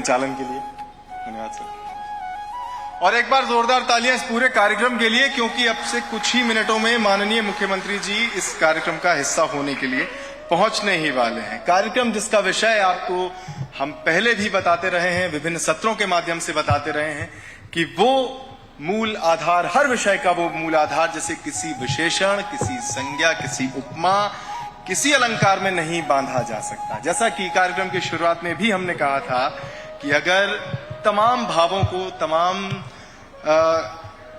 संचालन के लिए धन्यवाद सर। और एक बार जोरदार तालियां इस पूरे कार्यक्रम के लिए, क्योंकि अब से कुछ ही मिनटों में माननीय मुख्यमंत्री जी इस कार्यक्रम का हिस्सा होने के लिए पहुंचने ही वाले हैं। कार्यक्रम जिसका विषय आपको हम पहले भी बताते रहे हैं, विभिन्न सत्रों के माध्यम से बताते रहे हैं कि वो मूल आधार, हर विषय का वो मूल आधार जैसे किसी विशेषण, किसी संज्ञा, किसी उपमा, किसी अलंकार में नहीं बांधा जा सकता। जैसा कि कार्यक्रम की शुरुआत में भी हमने कहा था कि अगर तमाम भावों को, तमाम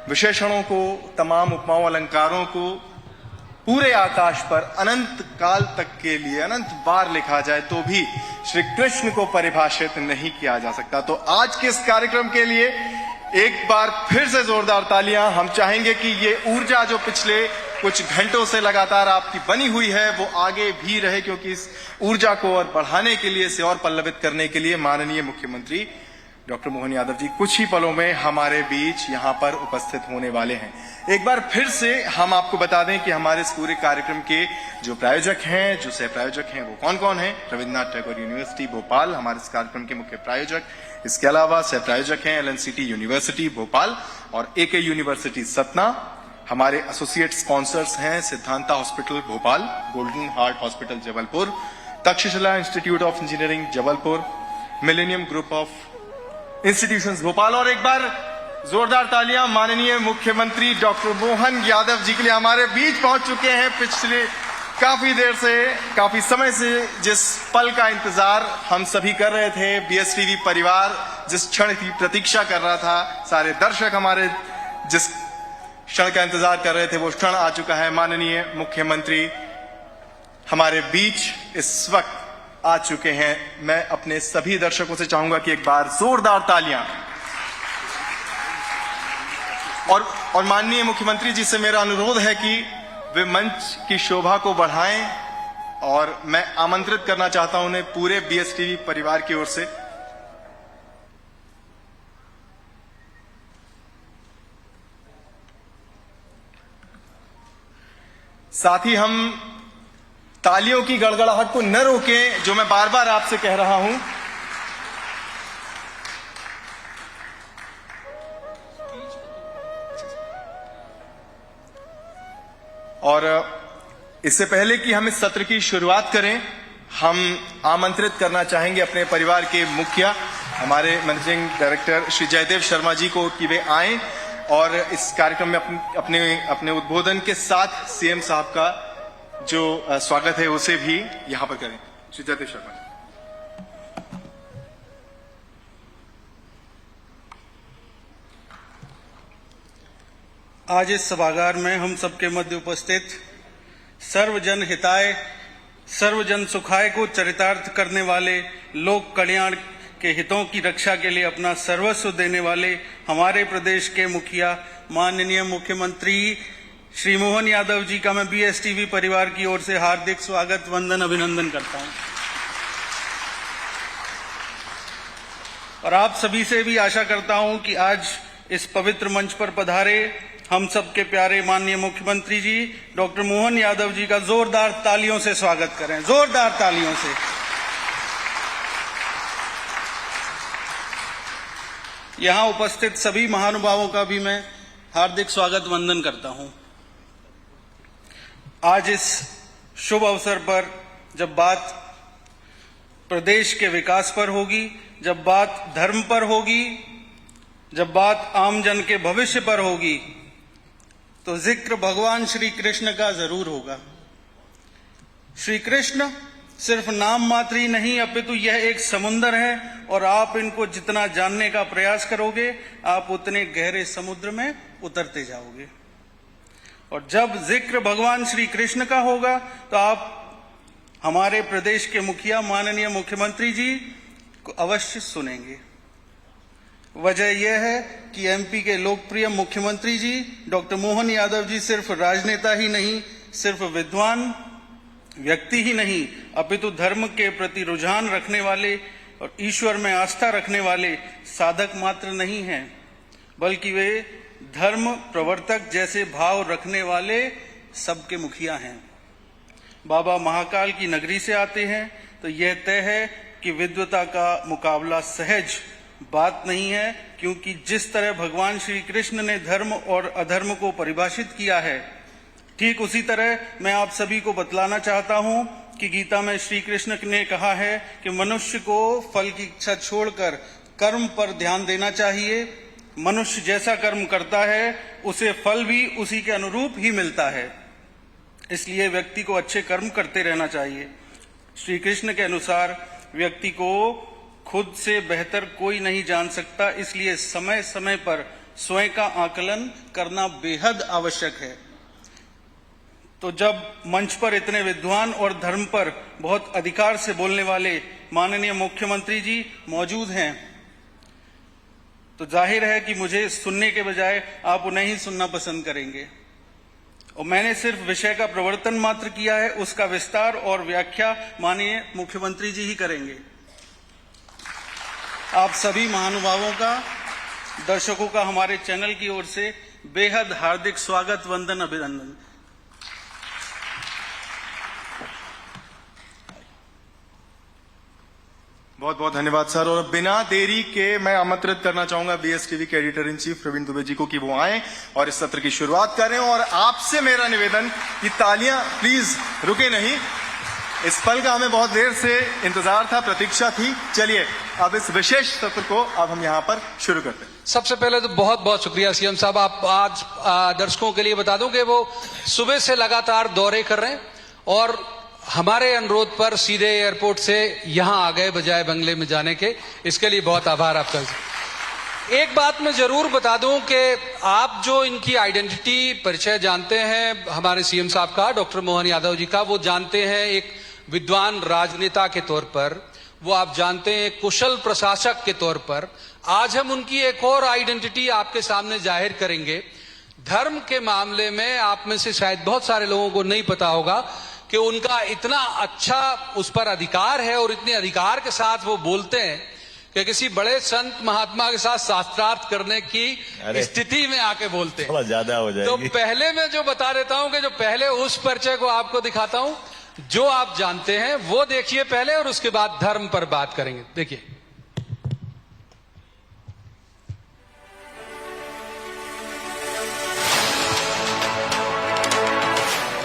विशेषणों को, तमाम उपमाओं अलंकारों को पूरे आकाश पर अनंत काल तक के लिए अनंत बार लिखा जाए तो भी श्री कृष्ण को परिभाषित नहीं किया जा सकता। तो आज के इस कार्यक्रम के लिए एक बार फिर से जोरदार तालियां। हम चाहेंगे कि ये ऊर्जा जो पिछले कुछ घंटों से लगातार आपकी बनी हुई है वो आगे भी रहे, क्योंकि इस ऊर्जा को और बढ़ाने के लिए, इसे और पल्लवित करने के लिए माननीय मुख्यमंत्री डॉक्टर मोहन यादव जी कुछ ही पलों में हमारे बीच यहां पर उपस्थित होने वाले हैं। एक बार फिर से हम आपको बता दें कि हमारे इस पूरे कार्यक्रम के जो प्रायोजक हैं, जो सह प्रायोजक हैं, वो कौन कौन हैं। रविन्द्रनाथ टैगोर यूनिवर्सिटी भोपाल हमारे इस कार्यक्रम के मुख्य प्रायोजक, इसके अलावा सह प्रायोजक हैं LNCT यूनिवर्सिटी भोपाल और AK यूनिवर्सिटी सतना। हमारे एसोसिएट स्पॉन्सर्स हैं Siddhanta hospital Bhopal, golden heart hospital Jabalpur, Takshashila institute of engineering Jabalpur, millennium group of institutions Bhopal. और एक बार जोरदार तालियां माननीय मुख्यमंत्री डॉक्टर मोहन यादव जी के लिए। हमारे बीच पहुंच चुके हैं पिछले काफी देर से, काफी समय से जिस पल का इंतजार हम सभी कर रहे थे, BSTV परिवार जिस क्षण की प्रतीक्षा कर रहा था, सारे दर्शक हमारे जिस क्षण का इंतजार कर रहे थे, वो क्षण आ चुका है। माननीय मुख्यमंत्री हमारे बीच इस वक्त आ चुके हैं। मैं अपने सभी दर्शकों से चाहूंगा कि एक बार जोरदार तालियां। और माननीय मुख्यमंत्री जी से मेरा अनुरोध है कि वे मंच की शोभा को बढ़ाएं, और मैं आमंत्रित करना चाहता हूं उन्हें पूरे BSTV परिवार की ओर से। साथ ही हम तालियों की गड़गड़ाहट को न रोकें, जो मैं बार बार आपसे कह रहा हूं। और इससे पहले कि हम इस सत्र की शुरुआत करें, हम आमंत्रित करना चाहेंगे अपने परिवार के मुखिया, हमारे मैनेजिंग डायरेक्टर श्री जयदेव शर्मा जी को कि वे आएं और इस कार्यक्रम में अपने उद्बोधन के साथ CM साहब का जो स्वागत है उसे भी यहां पर करें। श्री जयदेव शर्मा। आज इस सभागार में हम सबके मध्य उपस्थित सर्वजन हिताय सर्वजन सुखाय को चरितार्थ करने वाले, लोक कल्याण के हितों की रक्षा के लिए अपना सर्वस्व देने वाले हमारे प्रदेश के मुखिया माननीय मुख्यमंत्री श्री मोहन यादव जी का मैं BSTV परिवार की ओर से हार्दिक स्वागत, वंदन, अभिनंदन करता हूं। और आप सभी से भी आशा करता हूं कि आज इस पवित्र मंच पर पधारे हम सबके प्यारे माननीय मुख्यमंत्री जी डॉक्टर मोहन यादव जी का जोरदार तालियों से स्वागत करें, जोरदार तालियों से। यहां उपस्थित सभी महानुभावों का भी मैं हार्दिक स्वागत, वंदन करता हूं। आज इस शुभ अवसर पर जब बात प्रदेश के विकास पर होगी, जब बात धर्म पर होगी, जब बात आमजन के भविष्य पर होगी, तो जिक्र भगवान श्री कृष्ण का जरूर होगा। श्री कृष्ण सिर्फ नाम मात्र ही नहीं, अपितु यह एक समुद्र है, और आप इनको जितना जानने का प्रयास करोगे, आप उतने गहरे समुद्र में उतरते जाओगे। और जब जिक्र भगवान श्री कृष्ण का होगा तो आप हमारे प्रदेश के मुखिया माननीय मुख्यमंत्री जी को अवश्य सुनेंगे। वजह यह है कि MP के लोकप्रिय मुख्यमंत्री जी डॉक्टर मोहन यादव जी सिर्फ राजनेता ही नहीं, सिर्फ विद्वान व्यक्ति ही नहीं, अपितु धर्म के प्रति रुझान रखने वाले और ईश्वर में आस्था रखने वाले साधक मात्र नहीं हैं, बल्कि वे धर्म प्रवर्तक जैसे भाव रखने वाले सबके मुखिया हैं। बाबा महाकाल की नगरी से आते हैं तो यह तय है कि विद्वता का मुकाबला सहज बात नहीं है, क्योंकि जिस तरह भगवान श्री कृष्ण ने धर्म और अधर्म को परिभाषित किया है, ठीक उसी तरह मैं आप सभी को बतलाना चाहता हूं कि गीता में श्री कृष्ण ने कहा है कि मनुष्य को फल की इच्छा छोड़कर कर्म पर ध्यान देना चाहिए। मनुष्य जैसा कर्म करता है उसे फल भी उसी के अनुरूप ही मिलता है, इसलिए व्यक्ति को अच्छे कर्म करते रहना चाहिए। श्री कृष्ण के अनुसार व्यक्ति को खुद से बेहतर कोई नहीं जान सकता, इसलिए समय समय पर स्वयं का आकलन करना बेहद आवश्यक है। तो जब मंच पर इतने विद्वान और धर्म पर बहुत अधिकार से बोलने वाले माननीय मुख्यमंत्री जी मौजूद हैं, तो जाहिर है कि मुझे सुनने के बजाय आप उन्हें ही सुनना पसंद करेंगे, और मैंने सिर्फ विषय का प्रवर्तन मात्र किया है, उसका विस्तार और व्याख्या माननीय मुख्यमंत्री जी ही करेंगे। आप सभी महानुभावों का, दर्शकों का हमारे चैनल की ओर से बेहद हार्दिक स्वागत, वंदन, अभिनंदन। बहुत बहुत धन्यवाद सर। और बिना देरी के मैं आमंत्रित करना चाहूंगा बीएसटीवी के editor in chief Praveen Dubey ji को कि वो आए और इस सत्र की शुरुआत करें। और आपसे मेरा निवेदन कि तालियां प्लीज रुके नहीं, इस पल का हमें बहुत देर से इंतजार था, प्रतीक्षा थी। चलिए अब इस विशेष सत्र को अब हम यहाँ पर शुरू करते हैं। सबसे पहले तो बहुत बहुत शुक्रिया सीएम साहब। आप आज दर्शकों के लिए बता दूं कि वो सुबह से लगातार दौरे कर रहे हैं और हमारे अनुरोध पर सीधे एयरपोर्ट से यहां आ गए बजाय बंगले में जाने के। इसके लिए बहुत आभार आपका। एक बात मैं जरूर बता दूं कि आप जो इनकी आइडेंटिटी परिचय जानते हैं हमारे सीएम साहब का, डॉक्टर मोहन यादव जी का, वो जानते हैं एक विद्वान राजनेता के तौर पर, वो आप जानते हैं कुशल प्रशासक के तौर पर। आज हम उनकी एक और आइडेंटिटी आपके सामने जाहिर करेंगे। धर्म के मामले में आप में से शायद बहुत सारे लोगों को नहीं पता होगा कि उनका इतना अच्छा उस पर अधिकार है और इतने अधिकार के साथ वो बोलते हैं कि किसी बड़े संत महात्मा के साथ शास्त्रार्थ करने की स्थिति में आके बोलते हैं। थोड़ा ज्यादा हो जाएगी। तो पहले मैं जो बता देता हूं कि जो पहले उस परिचय को आपको दिखाता हूं जो आप जानते हैं, वो देखिए पहले, और उसके बाद धर्म पर बात करेंगे। देखिए,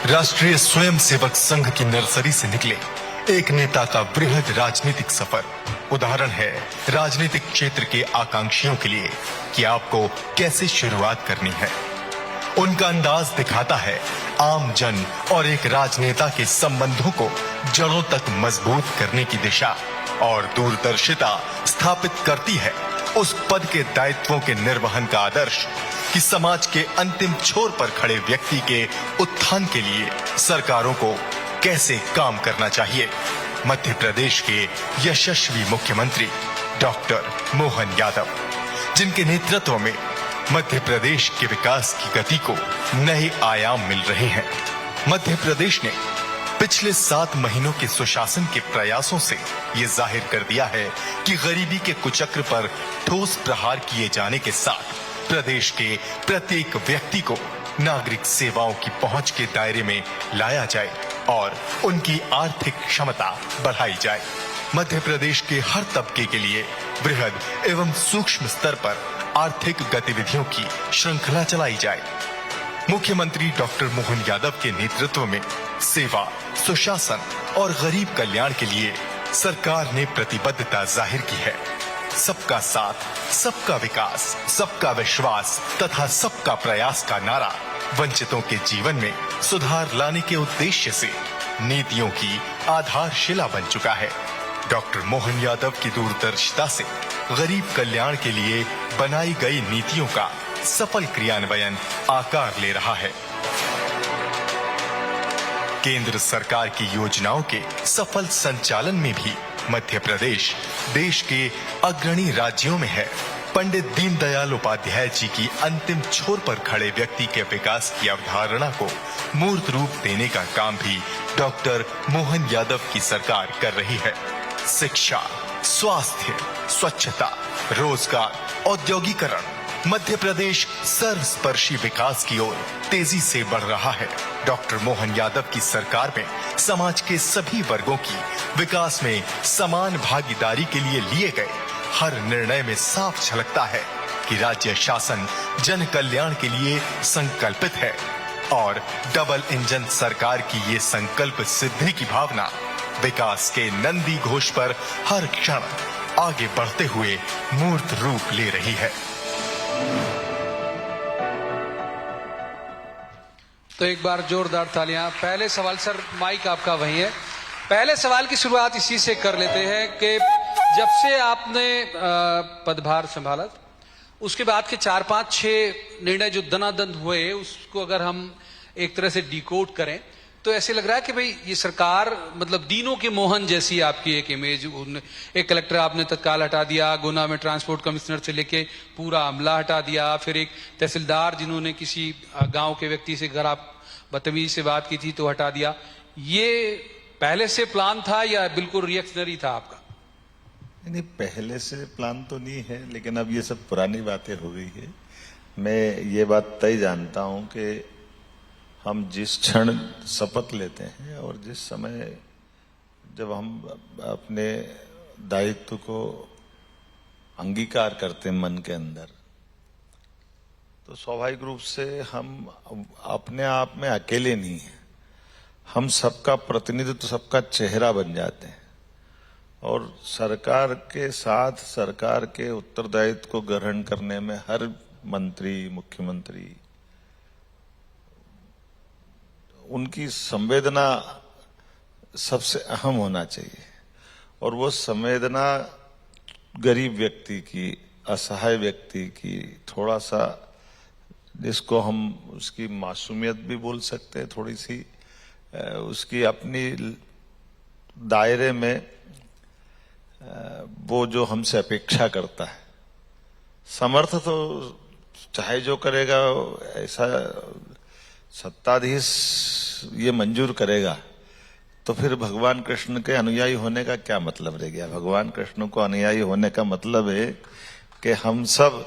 राष्ट्रीय स्वयंसेवक संघ की नर्सरी से निकले एक नेता का बृहद राजनीतिक सफर उदाहरण है राजनीतिक क्षेत्र के आकांक्षियों के लिए कि आपको कैसे शुरुआत करनी है। उनका अंदाज दिखाता है आम जन और एक राजनेता के संबंधों को जड़ों तक मजबूत करने की दिशा, और दूरदर्शिता स्थापित करती है उस पद के दायित्वों के निर्वहन का आदर्श कि समाज के अंतिम छोर पर खड़े व्यक्ति के उत्थान के लिए सरकारों को कैसे काम करना चाहिए। मध्य प्रदेश के यशस्वी मुख्यमंत्री डॉक्टर मोहन यादव, जिनके नेतृत्व में मध्य प्रदेश के विकास की गति को नए आयाम मिल रहे हैं। मध्य प्रदेश ने पिछले 7 महीनों के सुशासन के प्रयासों से ये जाहिर कर दिया है कि गरीबी के कुचक्र पर ठोस प्रहार किए जाने के साथ प्रदेश के प्रत्येक व्यक्ति को नागरिक सेवाओं की पहुंच के दायरे में लाया जाए और उनकी आर्थिक क्षमता बढ़ाई जाए। मध्य प्रदेश के हर तबके के लिए बृहद एवं सूक्ष्म स्तर पर आर्थिक गतिविधियों की श्रृंखला चलाई जाए। मुख्यमंत्री डॉक्टर मोहन यादव के नेतृत्व में सेवा, सुशासन और गरीब कल्याण के लिए सरकार ने प्रतिबद्धता जाहिर की है। सबका साथ, सबका विकास, सबका विश्वास तथा सबका प्रयास का नारा वंचितों के जीवन में सुधार लाने के उद्देश्य से नीतियों की आधारशिला बन चुका है। डॉक्टर मोहन यादव की दूरदर्शिता से गरीब कल्याण के लिए बनाई गई नीतियों का सफल क्रियान्वयन आकार ले रहा है। केंद्र सरकार की योजनाओं के सफल संचालन में भी मध्य प्रदेश देश के अग्रणी राज्यों में है। पंडित दीनदयाल उपाध्याय जी की अंतिम छोर पर खड़े व्यक्ति के विकास की अवधारणा को मूर्त रूप देने का काम भी डॉक्टर मोहन यादव की सरकार कर रही है। शिक्षा, स्वास्थ्य, स्वच्छता, रोजगार, औद्योगिकरण, मध्य प्रदेश सर्वस्पर्शी विकास की ओर तेजी से बढ़ रहा है। डॉक्टर मोहन यादव की सरकार में समाज के सभी वर्गों की विकास में समान भागीदारी के लिए लिए गए हर निर्णय में साफ झलकता है कि राज्य शासन जन कल्याण के लिए संकल्पित है और डबल इंजन सरकार की ये संकल्प सिद्धि की भावना विकास के नंदी घोष पर हर क्षण आगे बढ़ते हुए मूर्त रूप ले रही है। तो एक बार जोरदार तालियां। पहले सवाल सर, माइक आपका वही है। पहले सवाल की शुरुआत इसी से कर लेते हैं कि जब से आपने पदभार संभाला उसके बाद के 4, 5, 6 निर्णय जो दनादन हुए उसको अगर हम एक तरह से डिकोड करें तो ऐसे लग रहा है कि भाई ये सरकार मतलब दीनों के मोहन जैसी आपकी एक इमेज। एक कलेक्टर आपने तत्काल हटा दिया, गुना में ट्रांसपोर्ट कमिश्नर से लेके पूरा अमला हटा दिया, फिर एक तहसीलदार जिन्होंने किसी गांव के व्यक्ति से अगर आप बदतमीजी से बात की थी तो हटा दिया। ये पहले से प्लान था या बिल्कुल रिएक्शनरी था आपका? नहीं, पहले से प्लान तो नहीं है, लेकिन अब ये सब पुरानी बातें हो गई है। मैं ये बात तय जानता हूं कि हम जिस क्षण शपथ लेते हैं और जिस समय जब हम अपने दायित्व को अंगीकार करते हैं मन के अंदर, तो स्वाभाविक रूप से हम अपने आप में अकेले नहीं हैं। हम सबका प्रतिनिधित्व, सबका चेहरा बन जाते हैं और सरकार के साथ सरकार के उत्तरदायित्व को ग्रहण करने में हर मंत्री, मुख्यमंत्री, उनकी संवेदना सबसे अहम होना चाहिए। और वो संवेदना गरीब व्यक्ति की, असहाय व्यक्ति की, थोड़ा सा जिसको हम उसकी मासूमियत भी बोल सकते हैं, थोड़ी सी उसकी अपनी दायरे में वो जो हमसे अपेक्षा करता है, समर्थ तो चाहे जो करेगा, ऐसा सत्ताधीश ये मंजूर करेगा तो फिर भगवान कृष्ण के अनुयायी होने का क्या मतलब रह गया? भगवान कृष्ण को अनुयायी होने का मतलब है कि हम सब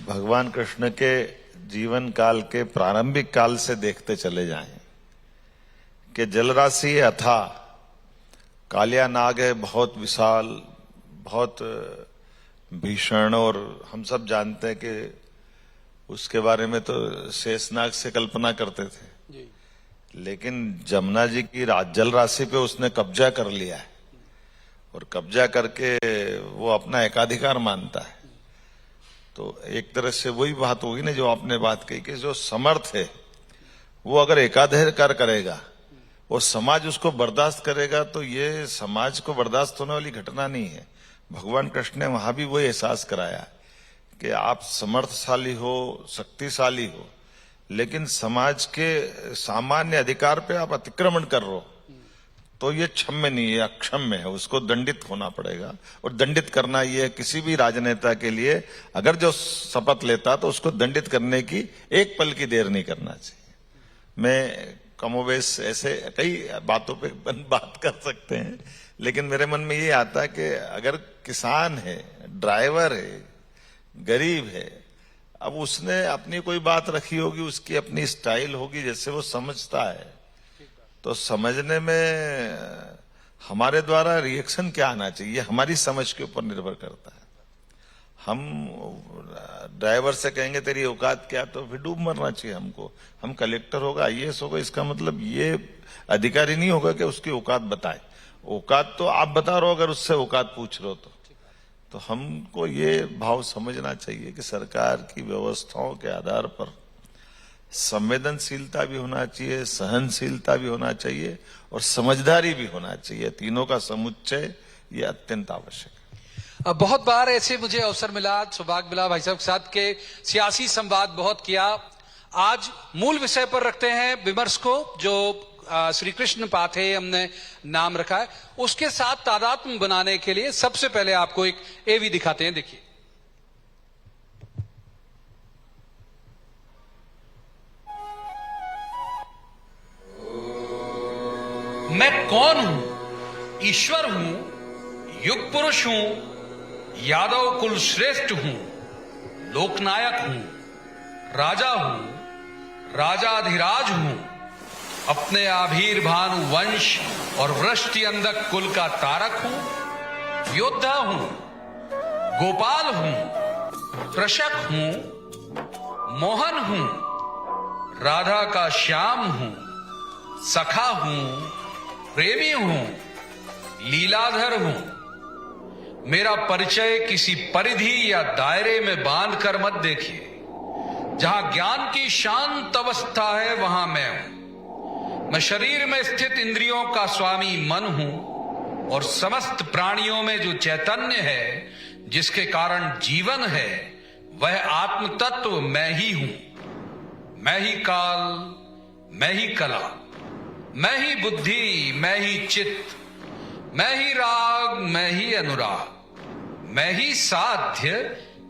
भगवान कृष्ण के जीवन काल के प्रारंभिक काल से देखते चले जाएं कि जलराशि अथाह, कालिया नाग है बहुत विशाल, बहुत भीषण, और हम सब जानते हैं कि उसके बारे में तो शेषनाग से कल्पना करते थे जी। लेकिन जमुना जी की जल राशि पे उसने कब्जा कर लिया है और कब्जा करके वो अपना एकाधिकार मानता है। तो एक तरह से वही बात होगी ना जो आपने बात कही कि जो समर्थ है वो अगर एकाधिकार करेगा और समाज उसको बर्दाश्त करेगा तो ये समाज को बर्दाश्त होने वाली घटना नहीं है। भगवान कृष्ण ने वहां भी वही एहसास कराया कि आप समर्थशाली हो, शक्तिशाली हो, लेकिन समाज के सामान्य अधिकार पे आप अतिक्रमण कर रहे हो तो ये क्षम्य नहीं है, अक्षम्य है, उसको दंडित होना पड़ेगा। और दंडित करना ये किसी भी राजनेता के लिए अगर जो शपथ लेता तो उसको दंडित करने की एक पल की देर नहीं करना चाहिए। मैं कमोबेश ऐसे कई बातों पे बात कर सकते हैं, लेकिन मेरे मन में ये आता है कि अगर किसान है, ड्राइवर है, गरीब है, अब उसने अपनी कोई बात रखी होगी, उसकी अपनी स्टाइल होगी, जैसे वो समझता है, तो समझने में हमारे द्वारा रिएक्शन क्या आना चाहिए हमारी समझ के ऊपर निर्भर करता है। हम ड्राइवर से कहेंगे तेरी औकात क्या, तो फिर डूब मरना चाहिए हमको। हम कलेक्टर होगा, आईएएस होगा, इसका मतलब ये अधिकारी नहीं होगा कि उसकी औकात बताए। औकात तो आप बता रहे हो अगर उससे औकात पूछ रहे हो तो हमको ये भाव समझना चाहिए कि सरकार की व्यवस्थाओं के आधार पर संवेदनशीलता भी होना चाहिए, सहनशीलता भी होना चाहिए और समझदारी भी होना चाहिए। तीनों का समुच्चय ये अत्यंत आवश्यक है। बहुत बार ऐसे मुझे अवसर मिला, सौभाग्य मिला भाई साहब के साथ के सियासी संवाद बहुत किया। आज मूल विषय पर रखते हैं विमर्श को, जो श्री कृष्ण पाथे हमने नाम रखा है, उसके साथ तादात्म्य बनाने के लिए सबसे पहले आपको एक एवी दिखाते हैं, देखिए। मैं कौन हूं? ईश्वर हूं, युग पुरुष हूं, यादव कुल श्रेष्ठ हूं, लोकनायक हूं, राजा हूं, राजाधिराज हूं, अपने आभीरभानु वंश और वृष्टि अंधक कुल का तारक हूं, योद्धा हूं, गोपाल हूं, कृषक हूं, मोहन हूं, राधा का श्याम हूं, सखा हूं, प्रेमी हूं, लीलाधर हूं। मेरा परिचय किसी परिधि या दायरे में बांध कर मत देखिए। जहां ज्ञान की शांत अवस्था है वहां मैं हूं। मैं शरीर में स्थित इंद्रियों का स्वामी मन हूं और समस्त प्राणियों में जो चैतन्य है, जिसके कारण जीवन है, वह आत्म तत्व मैं ही हूं। मैं ही काल, मैं ही कला, मैं ही बुद्धि, मैं ही चित्त, मैं ही राग, मैं ही अनुराग, मैं ही साध्य,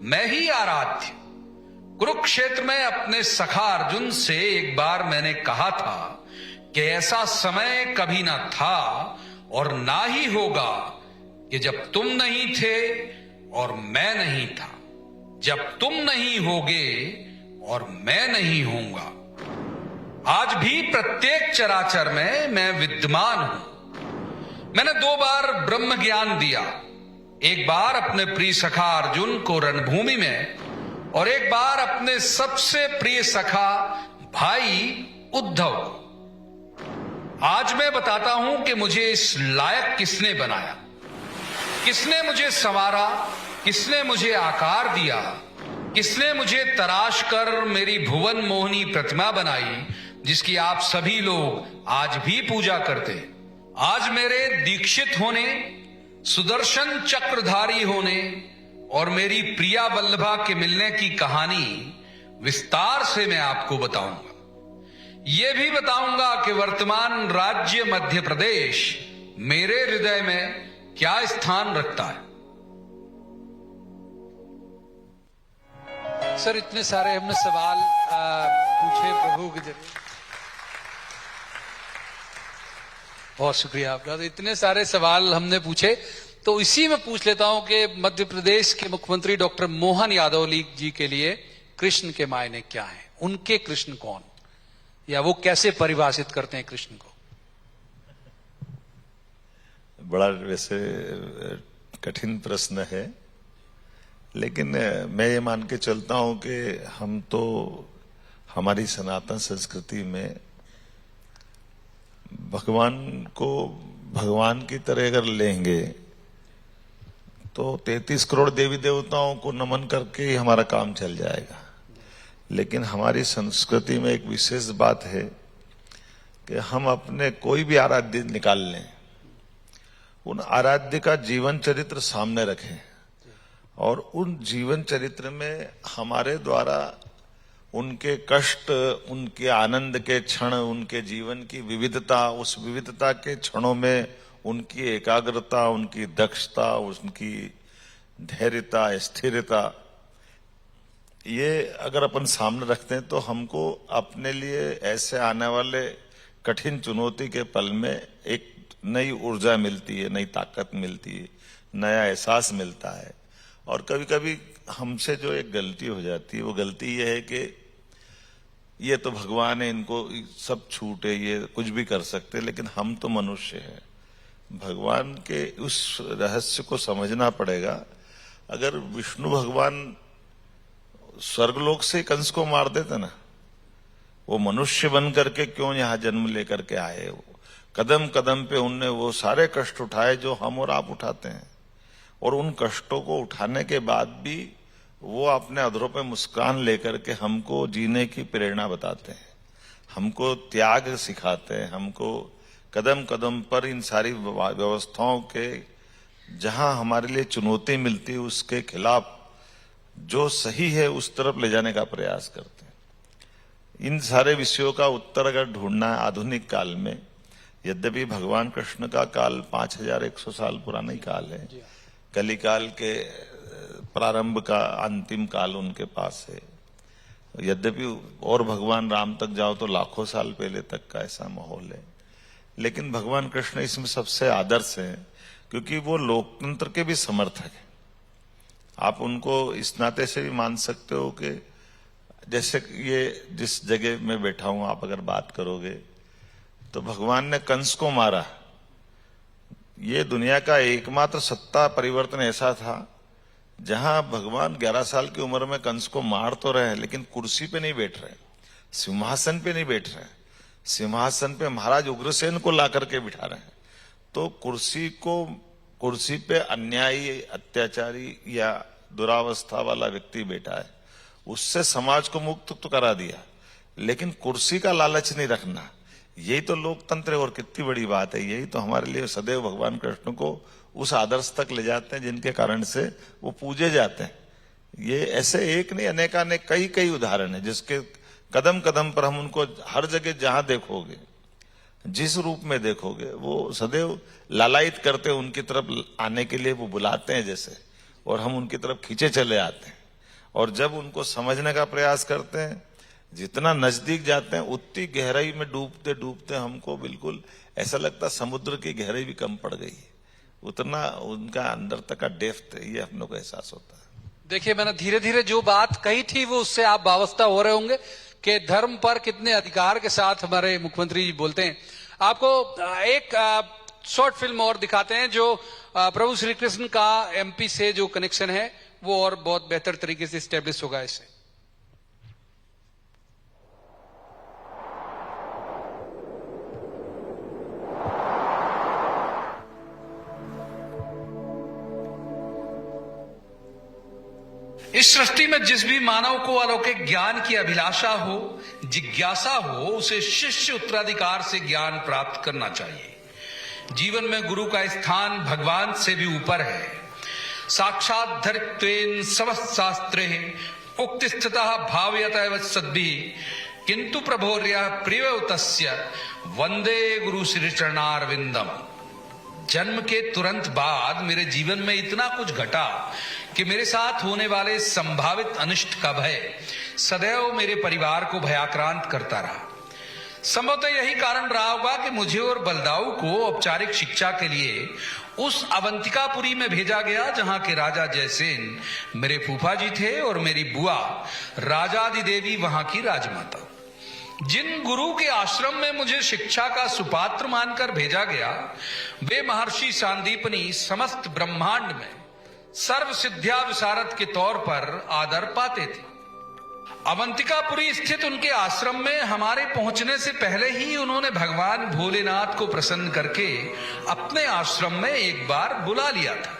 मैं ही आराध्य। कुरुक्षेत्र में अपने सखा अर्जुन से एक बार मैंने कहा था कि ऐसा समय कभी ना था और ना ही होगा कि जब तुम नहीं थे और मैं नहीं था, जब तुम नहीं होगे और मैं नहीं होऊंगा। आज भी प्रत्येक चराचर में मैं विद्यमान हूं। मैंने 2 बार ब्रह्म ज्ञान दिया, एक बार अपने प्रिय सखा अर्जुन को रणभूमि में और एक बार अपने सबसे प्रिय सखा भाई उद्धव को। आज मैं बताता हूं कि मुझे इस लायक किसने बनाया, किसने मुझे संवारा, किसने मुझे आकार दिया, किसने मुझे तराश कर मेरी भुवन मोहिनी प्रतिमा बनाई, जिसकी आप सभी लोग आज भी पूजा करते हैं। आज मेरे दीक्षित होने, सुदर्शन चक्रधारी होने और मेरी प्रिया वल्लभा के मिलने की कहानी विस्तार से मैं आपको बताऊंगा। यह भी बताऊंगा कि वर्तमान राज्य मध्य प्रदेश मेरे हृदय में क्या स्थान रखता है। सर, इतने सारे हमने सवाल पूछे प्रभु के जरिए। बहुत शुक्रिया आपका। तो इतने सारे सवाल हमने पूछे, तो इसी में पूछ लेता हूं कि मध्य प्रदेश के मुख्यमंत्री डॉक्टर मोहन यादव जी के लिए कृष्ण के मायने क्या हैं? उनके कृष्ण कौन, या वो कैसे परिभाषित करते हैं कृष्ण को? बड़ा वैसे कठिन प्रश्न है, लेकिन मैं ये मान के चलता हूं कि हम तो हमारी सनातन संस्कृति में भगवान को भगवान की तरह अगर लेंगे तो 33 करोड़ देवी देवताओं को नमन करके ही हमारा काम चल जाएगा। लेकिन हमारी संस्कृति में एक विशेष बात है कि हम अपने कोई भी आराध्य निकाल लें, उन आराध्य का जीवन चरित्र सामने रखें और उन जीवन चरित्र में हमारे द्वारा उनके कष्ट, उनके आनंद के क्षण, उनके जीवन की विविधता, उस विविधता के क्षणों में उनकी एकाग्रता, उनकी दक्षता, उनकी धैर्यता, स्थिरता, ये अगर अपन सामने रखते हैं तो हमको अपने लिए ऐसे आने वाले कठिन चुनौती के पल में एक नई ऊर्जा मिलती है, नई ताकत मिलती है, नया एहसास मिलता है। और कभी कभी हमसे जो एक गलती हो जाती है, वो गलती ये है कि ये तो भगवान है, इनको सब छूट है, ये कुछ भी कर सकते, लेकिन हम तो मनुष्य हैं। भगवान के उस रहस्य को समझना पड़ेगा। अगर विष्णु भगवान स्वर्गलोक से कंस को मार देते ना, वो मनुष्य बन करके क्यों यहाँ जन्म लेकर के आए? कदम कदम पे उनने वो सारे कष्ट उठाए जो हम और आप उठाते हैं, और उन कष्टों को उठाने के बाद भी वो अपने अधरों पे मुस्कान लेकर के हमको जीने की प्रेरणा बताते हैं, हमको त्याग सिखाते हैं, हमको कदम कदम पर इन सारी व्यवस्थाओं के जहां हमारे लिए चुनौती मिलती है उसके खिलाफ जो सही है उस तरफ ले जाने का प्रयास करते हैं। इन सारे विषयों का उत्तर अगर ढूंढना है आधुनिक काल में, यद्यपि भगवान कृष्ण का काल 5100 साल पुराना ही काल है, कलिकाल के प्रारंभ का अंतिम काल उनके पास है, यद्यपि और भगवान राम तक जाओ तो लाखों साल पहले तक का ऐसा माहौल है, लेकिन भगवान कृष्ण इसमें सबसे आदर्श है क्योंकि वो लोकतंत्र के भी समर्थक है। आप उनको इस नाते से भी मान सकते हो कि जैसे ये जिस जगह में बैठा हूं, आप अगर बात करोगे तो भगवान ने कंस को मारा। ये दुनिया का एकमात्र सत्ता परिवर्तन ऐसा था जहां भगवान 11 साल की उम्र में कंस को मार तो रहे हैं, लेकिन कुर्सी पे नहीं बैठ रहे, सिंहासन पे नहीं बैठ रहे। सिंहासन पे महाराज उग्रसेन को ला करके बिठा रहे हैं। तो कुर्सी पे अन्यायी, अत्याचारी या दुरावस्था वाला व्यक्ति बैठा है, उससे समाज को मुक्त तो करा दिया, लेकिन कुर्सी का लालच नहीं रखना। यही तो लोकतंत्र है। और कितनी बड़ी बात है, यही तो हमारे लिए सदैव भगवान कृष्ण को उस आदर्श तक ले जाते हैं जिनके कारण से वो पूजे जाते हैं। ये ऐसे एक नहीं, अनेकानेक कई उदाहरण है जिसके कदम कदम पर हम उनको हर जगह जहां देखोगे, जिस रूप में देखोगे, वो सदैव लालायित करते हैं, उनकी तरफ आने के लिए वो बुलाते हैं जैसे, और हम उनकी तरफ खींचे चले आते हैं। और जब उनको समझने का प्रयास करते हैं, जितना नजदीक जाते हैं उतनी गहराई में डूबते डूबते हमको बिल्कुल ऐसा लगता समुद्र की गहराई भी कम पड़ गई, उतना उनका अंदर तक का डेप्थ है, ये हम लोग को एहसास होता है। देखिए, मैंने धीरे धीरे जो बात कही थी वो उससे आप वाबस्ता हो रहे होंगे कि धर्म पर कितने अधिकार के साथ हमारे मुख्यमंत्री जी बोलते हैं। आपको एक शॉर्ट फिल्म और दिखाते हैं जो प्रभु श्री कृष्ण का एमपी से जो कनेक्शन है वो और बहुत बेहतर तरीके से स्टेब्लिश होगा इससे। इस सृष्टि में जिस भी मानव को अलौकिक ज्ञान की अभिलाषा हो, जिज्ञासा हो, उसे शिष्य उत्तराधिकार से ज्ञान प्राप्त करना चाहिए। जीवन में गुरु का स्थान भगवान से भी ऊपर है। साक्षात धरित्वेन समस्त शास्त्रे उक्तिस्थितः भावयत सद्भिः किंतु प्रभोर्य प्रिय तस्य वंदे गुरु श्री चरणारविंदम। जन्म के तुरंत बाद मेरे जीवन में इतना कुछ घटा कि मेरे साथ होने वाले संभावित अनिष्ट का भय सदैव मेरे परिवार को भयाक्रांत करता रहा। संभवतः यही कारण रहा होगा कि मुझे और बलदाऊ को औपचारिक शिक्षा के लिए उस अवंतिकापुरी में भेजा गया जहां के राजा जयसेन मेरे फूफा जी थे और मेरी बुआ राजादि देवी वहां की राजमाता। जिन गुरु के आश्रम में मुझे शिक्षा का सुपात्र मानकर भेजा गया, वे महर्षि सांदीपनी समस्त ब्रह्मांड में सर्व सिद्ध्या विशारद के तौर पर आदर पाते थे। अवंतिकापुरी स्थित उनके आश्रम में हमारे पहुंचने से पहले ही उन्होंने भगवान भोलेनाथ को प्रसन्न करके अपने आश्रम में एक बार बुला लिया था।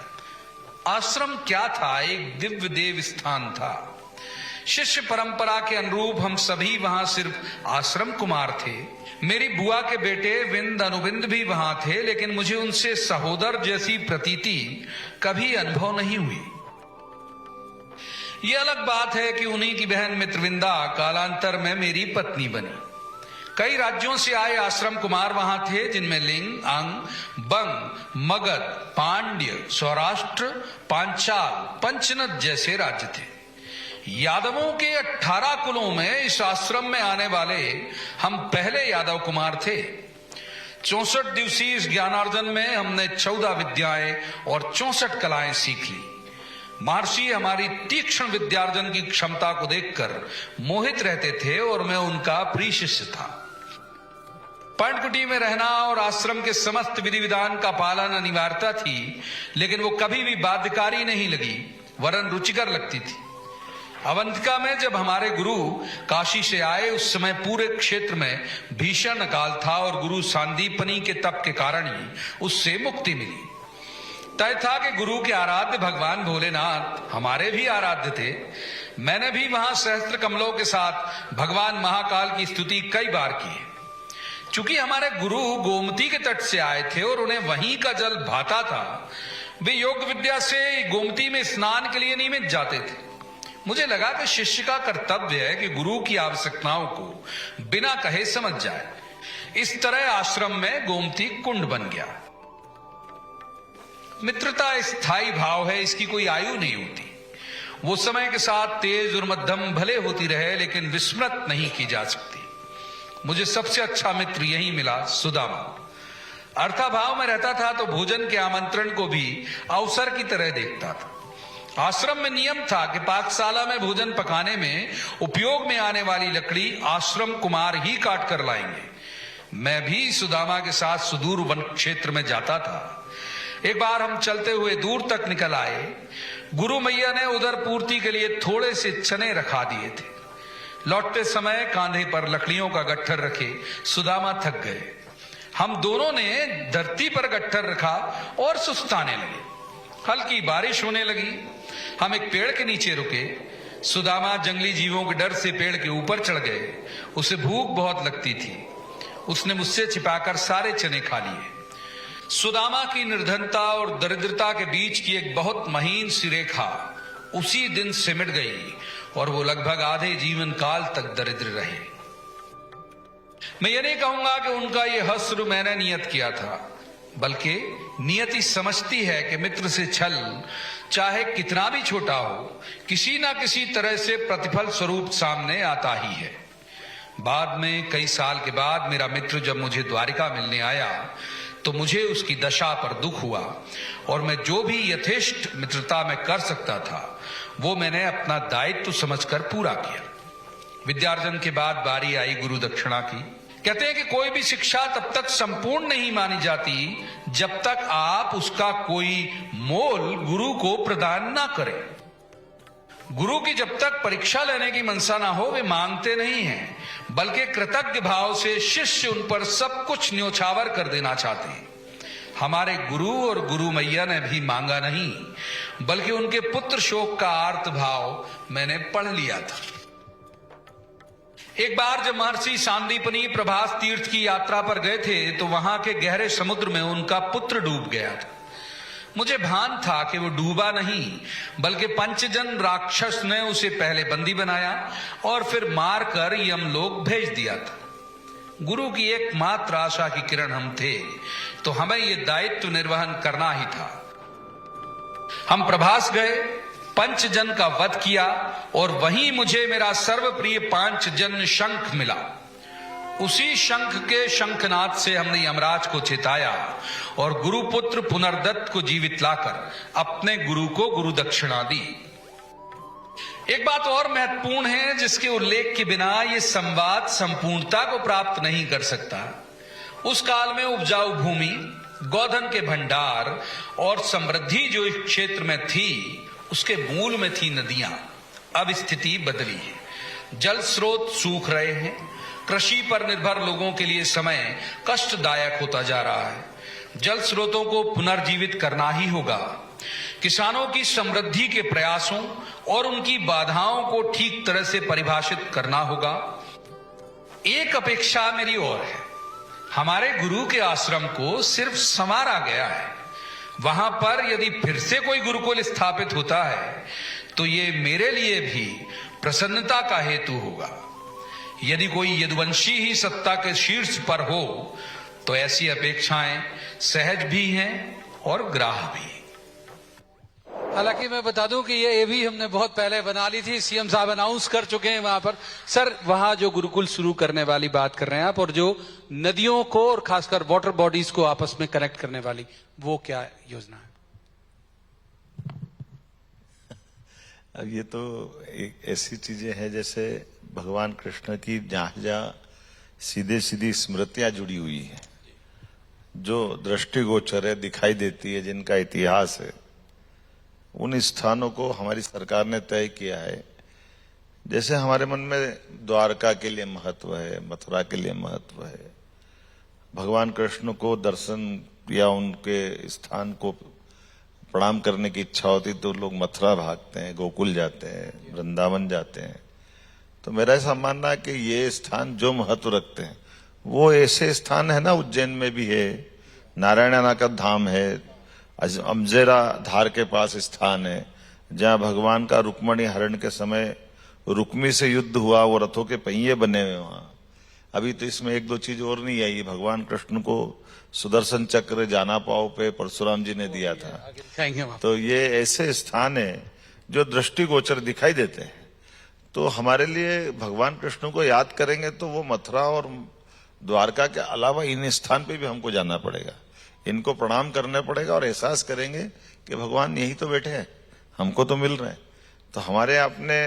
आश्रम क्या था? एक दिव्य देव स्थान था। शिष्य परंपरा के अनुरूप हम सभी वहां सिर्फ आश्रम कुमार थे। मेरी बुआ के बेटे विंद अनुविंद भी वहां थे, लेकिन मुझे उनसे सहोदर जैसी प्रतीति कभी अनुभव नहीं हुई। यह अलग बात है कि उन्हीं की बहन मित्रविंदा कालांतर में मेरी पत्नी बनी। कई राज्यों से आए आश्रम कुमार वहां थे, जिनमें लिंग, अंग, बंग, मगध, पांड्य, सौराष्ट्र, पांचाल, पंचनद जैसे राज्य थे। यादवों के 18 कुलों में इस आश्रम में आने वाले हम पहले यादव कुमार थे। 64 दिवसीय इस ज्ञानार्जन में हमने 14 विद्याएं और 64 कलाएं सीख ली। महर्षि हमारी तीक्ष्ण विद्यार्जन की क्षमता को देखकर मोहित रहते थे और मैं उनका प्रिय शिष्य था। पर्णकुटी में रहना और आश्रम के समस्त विधि विधान का पालन अनिवार्यता थी, लेकिन वो कभी भी बाध्यकारी नहीं लगी, वरन रुचिकर लगती थी। अवंतिका में जब हमारे गुरु काशी से आए, उस समय पूरे क्षेत्र में भीषण अकाल था और गुरु सांदीपनी के तप के कारण ही उससे मुक्ति मिली। तय था कि गुरु के आराध्य भगवान भोलेनाथ हमारे भी आराध्य थे। मैंने भी वहां सहस्त्र कमलों के साथ भगवान महाकाल की स्तुति कई बार की है। चूंकि हमारे गुरु गोमती के तट से आए थे और उन्हें वहीं का जल भाता था, वे योग विद्या से गोमती में स्नान के लिए नियमित जाते थे। मुझे लगा कि शिष्य का कर्तव्य है कि गुरु की आवश्यकताओं को बिना कहे समझ जाए। इस तरह आश्रम में गोमती कुंड बन गया। मित्रता स्थायी भाव है, इसकी कोई आयु नहीं होती। वो समय के साथ तेज और मध्यम भले होती रहे, लेकिन विस्मृत नहीं की जा सकती। मुझे सबसे अच्छा मित्र यही मिला, सुदामा। अर्थाभाव में रहता था तो भोजन के आमंत्रण को भी अवसर की तरह देखता था। आश्रम में नियम था कि पाकशाला में भोजन पकाने में उपयोग में आने वाली लकड़ी आश्रम कुमार ही काट कर लाएंगे। मैं भी सुदामा के साथ सुदूर वन क्षेत्र में जाता था। एक बार हम चलते हुए दूर तक निकल आए। गुरु मैया ने उधर पूर्ति के लिए थोड़े से चने रखा दिए थे। लौटते समय कांधे पर लकड़ियों का गट्ठर रखे सुदामा थक गए। हम दोनों ने धरती पर गट्ठर रखा और सुस्ताने लगे। हल्की बारिश होने लगी। हम एक पेड़ के नीचे रुके। सुदामा जंगली जीवों के डर से पेड़ के ऊपर चढ़ गए। उसे भूख बहुत लगती थी। उसने मुझसे छिपाकर सारे चने खा लिए। सुदामा की निर्धनता और दरिद्रता के बीच की एक बहुत महीन सी रेखा उसी दिन सिमट गई और वो लगभग आधे जीवन काल तक दरिद्र रहे। मैं ये नहीं कहूंगा कि उनका ये हस्र मैंने नियत किया था, बल्कि नियति समझती है कि मित्र से छल चाहे कितना भी छोटा हो, किसी ना किसी तरह से प्रतिफल स्वरूप सामने आता ही है। बाद में कई साल के बाद मेरा मित्र जब मुझे द्वारिका मिलने आया तो मुझे उसकी दशा पर दुख हुआ और मैं जो भी यथेष्ट मित्रता में कर सकता था वो मैंने अपना दायित्व समझकर पूरा किया। विद्यार्जन के बाद बारी आई गुरु दक्षिणा की। कहते हैं कि कोई भी शिक्षा तब तक संपूर्ण नहीं मानी जाती जब तक आप उसका कोई मोल गुरु को प्रदान ना करें। गुरु की जब तक परीक्षा लेने की मनसा ना हो वे मांगते नहीं हैं, बल्कि कृतज्ञ भाव से शिष्य उन पर सब कुछ न्योछावर कर देना चाहते हैं। हमारे गुरु और गुरु मैया ने भी मांगा नहीं, बल्कि उनके पुत्र शोक का आर्त भाव मैंने पढ़ लिया था। एक बार जब महर्षि सांदीपनि प्रभास तीर्थ की यात्रा पर गए थे तो वहां के गहरे समुद्र में उनका पुत्र डूब गया था। मुझे भान था कि वो डूबा नहीं, बल्कि पंचजन राक्षस ने उसे पहले बंदी बनाया और फिर मारकर यमलोक भेज दिया था। गुरु की एकमात्र आशा की किरण हम थे, तो हमें यह दायित्व निर्वहन करना ही था। हम प्रभास गए, पंचजन का वध किया और वहीं मुझे मेरा सर्वप्रिय पांचजन शंख मिला। उसी शंख के शंखनाद से हमने यमराज को चेताया और गुरुपुत्र पुनर्दत्त को जीवित लाकर अपने गुरु को गुरु दक्षिणा दी। एक बात और महत्वपूर्ण है जिसके उल्लेख के बिना यह संवाद संपूर्णता को प्राप्त नहीं कर सकता। उस काल में उपजाऊ भूमि, गोधन के भंडार और समृद्धि जो इस क्षेत्र में थी उसके मूल में थी नदियां। अब स्थिति बदली है। जल स्रोत सूख रहे हैं। कृषि पर निर्भर लोगों के लिए समय कष्टदायक होता जा रहा है। जल स्रोतों को पुनर्जीवित करना ही होगा। किसानों की समृद्धि के प्रयासों और उनकी बाधाओं को ठीक तरह से परिभाषित करना होगा। एक अपेक्षा मेरी और है। हमारे गुरु के आश्रम को सिर्फ संवारा गया है। वहां पर यदि फिर से कोई गुरुकुल स्थापित होता है तो ये मेरे लिए भी प्रसन्नता का हेतु होगा। यदि कोई यदुवंशी ही सत्ता के शीर्ष पर हो तो ऐसी अपेक्षाएं सहज भी हैं और ग्राह्य भी। हालांकि मैं बता दूं कि ये भी हमने बहुत पहले बना ली थी। सीएम साहब अनाउंस कर चुके हैं वहां पर। सर, वहां जो गुरुकुल शुरू करने वाली बात कर रहे हैं आप, और जो नदियों को और खासकर वाटर बॉडीज को आपस में कनेक्ट करने वाली, वो क्या योजना है? अब ये तो एक ऐसी चीजें हैं जैसे भगवान कृष्ण की जहां जहां सीधे सीधी स्मृतियां जुड़ी हुई है, जो दृष्टिगोचर है, दिखाई देती है, जिनका इतिहास है, उन स्थानों को हमारी सरकार ने तय किया है। जैसे हमारे मन में द्वारका के लिए महत्व है, मथुरा के लिए महत्व है। भगवान कृष्ण को दर्शन या उनके स्थान को प्रणाम करने की इच्छा होती तो लोग मथुरा भागते हैं, गोकुल जाते हैं, वृंदावन जाते हैं। तो मेरा ऐसा मानना है कि ये स्थान जो महत्व रखते हैं वो ऐसे स्थान है ना, उज्जैन में भी है, नारायणा का धाम है, अमजेरा धार के पास स्थान है जहां भगवान का रुक्मणी हरण के समय रुक्मी से युद्ध हुआ, वो रथों के पहिए बने हुए वहां। अभी तो इसमें एक दो चीज और नहीं आई। भगवान कृष्ण को सुदर्शन चक्र जाना पाओ पे परशुराम जी ने दिया था। तो ये ऐसे स्थान है जो दृष्टिगोचर दिखाई देते हैं। तो हमारे लिए भगवान कृष्ण को याद करेंगे तो वो मथुरा और द्वारका के अलावा इन स्थान पे भी हमको जाना पड़ेगा, इनको प्रणाम करना पड़ेगा और एहसास करेंगे कि भगवान यही तो बैठे हैं, हमको तो मिल रहे हैं। तो हमारे अपने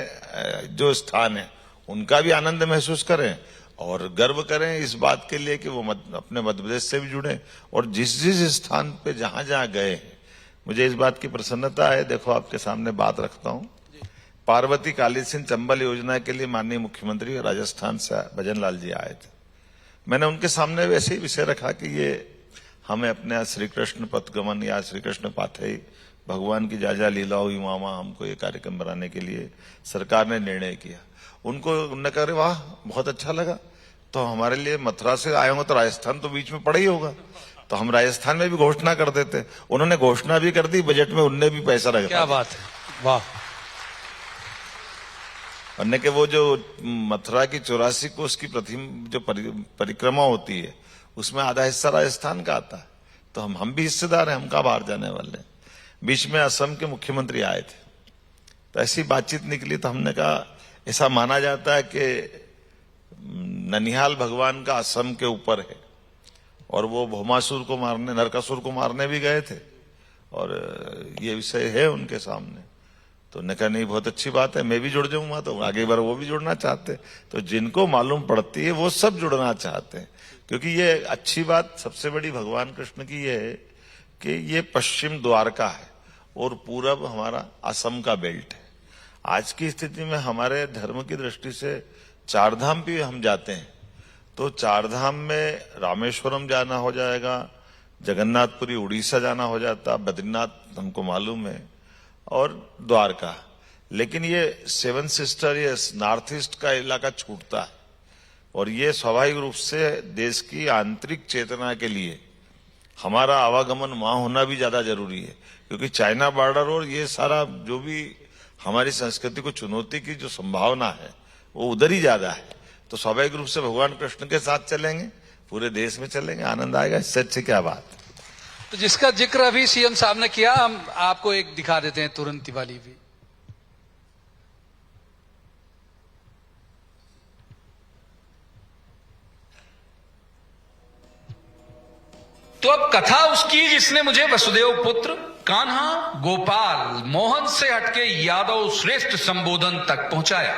जो स्थान है उनका भी आनंद महसूस करें और गर्व करें इस बात के लिए कि वो अपने मध्य प्रदेश से भी जुड़े। और जिस जिस स्थान पे जहां जहां गए हैं, मुझे इस बात की प्रसन्नता है। देखो आपके सामने बात रखता हूं, पार्वती काली सिंह चंबल योजना के लिए माननीय मुख्यमंत्री राजस्थान से भजन लाल जी आए थे। मैंने उनके सामने वैसे ही विषय रखा कि ये हमें अपने श्री कृष्ण पथगमन या श्री कृष्ण पाथई भगवान की जाजा लीलाओं मामा हमको ये कार्यक्रम बनाने के लिए सरकार ने निर्णय किया। उनको उन्होंने कहा वाह बहुत अच्छा लगा, तो हमारे लिए मथुरा से आए होंगे तो राजस्थान तो बीच में पड़ा ही होगा, तो हम राजस्थान में भी घोषणा कर देते। उन्होंने घोषणा भी कर दी, बजट में उनने भी पैसा रखा। क्या बात है, वाह। अन्य के वो जो मथुरा की 84 कोस की जो परिक्रमा होती है उसमें आधा हिस्सा राजस्थान का आता है, तो हम भी हिस्सेदार हैं, हम कहाँ बाहर जाने वाले हैं। बीच में असम के मुख्यमंत्री आए थे, तो ऐसी बातचीत निकली, तो हमने कहा ऐसा माना जाता है कि ननिहाल भगवान का असम के ऊपर है और वो भौमासुर को मारने, नरकासुर को मारने भी गए थे और ये विषय है उनके सामने। तो उन्होंने कहा नहीं बहुत अच्छी बात है, मैं भी जुड़ जाऊंगा। तो आगे बार वो भी जुड़ना चाहते, तो जिनको मालूम पड़ती है वो सब जुड़ना चाहते हैं, क्योंकि ये अच्छी बात सबसे बड़ी भगवान कृष्ण की ये है कि ये पश्चिम द्वारका है और पूरब हमारा असम का बेल्ट है। आज की स्थिति में हमारे धर्म की दृष्टि से चारधाम भी हम जाते हैं, तो चारधाम में रामेश्वरम जाना हो जाएगा, जगन्नाथपुरी उड़ीसा जाना हो जाता, बद्रीनाथ हमको मालूम है और द्वारका। लेकिन ये 7 सिस्टर ये नॉर्थ ईस्ट का इलाका छूटता है और ये स्वाभाविक रूप से देश की आंतरिक चेतना के लिए हमारा आवागमन वहां होना भी ज्यादा जरूरी है, क्योंकि चाइना बॉर्डर और ये सारा जो भी हमारी संस्कृति को चुनौती की जो संभावना है वो उधर ही ज्यादा है। तो स्वाभाविक रूप से भगवान कृष्ण के साथ चलेंगे, पूरे देश में चलेंगे, आनंद आएगा, इससे अच्छी क्या बात है। तो जिसका जिक्र अभी सीएम साहब ने किया, हम आपको एक दिखा देते हैं तुरंत वाली भी। तो अब कथा उसकी जिसने मुझे वसुदेव पुत्र, कान्हा, गोपाल, मोहन से हटके यादव श्रेष्ठ संबोधन तक पहुंचाया।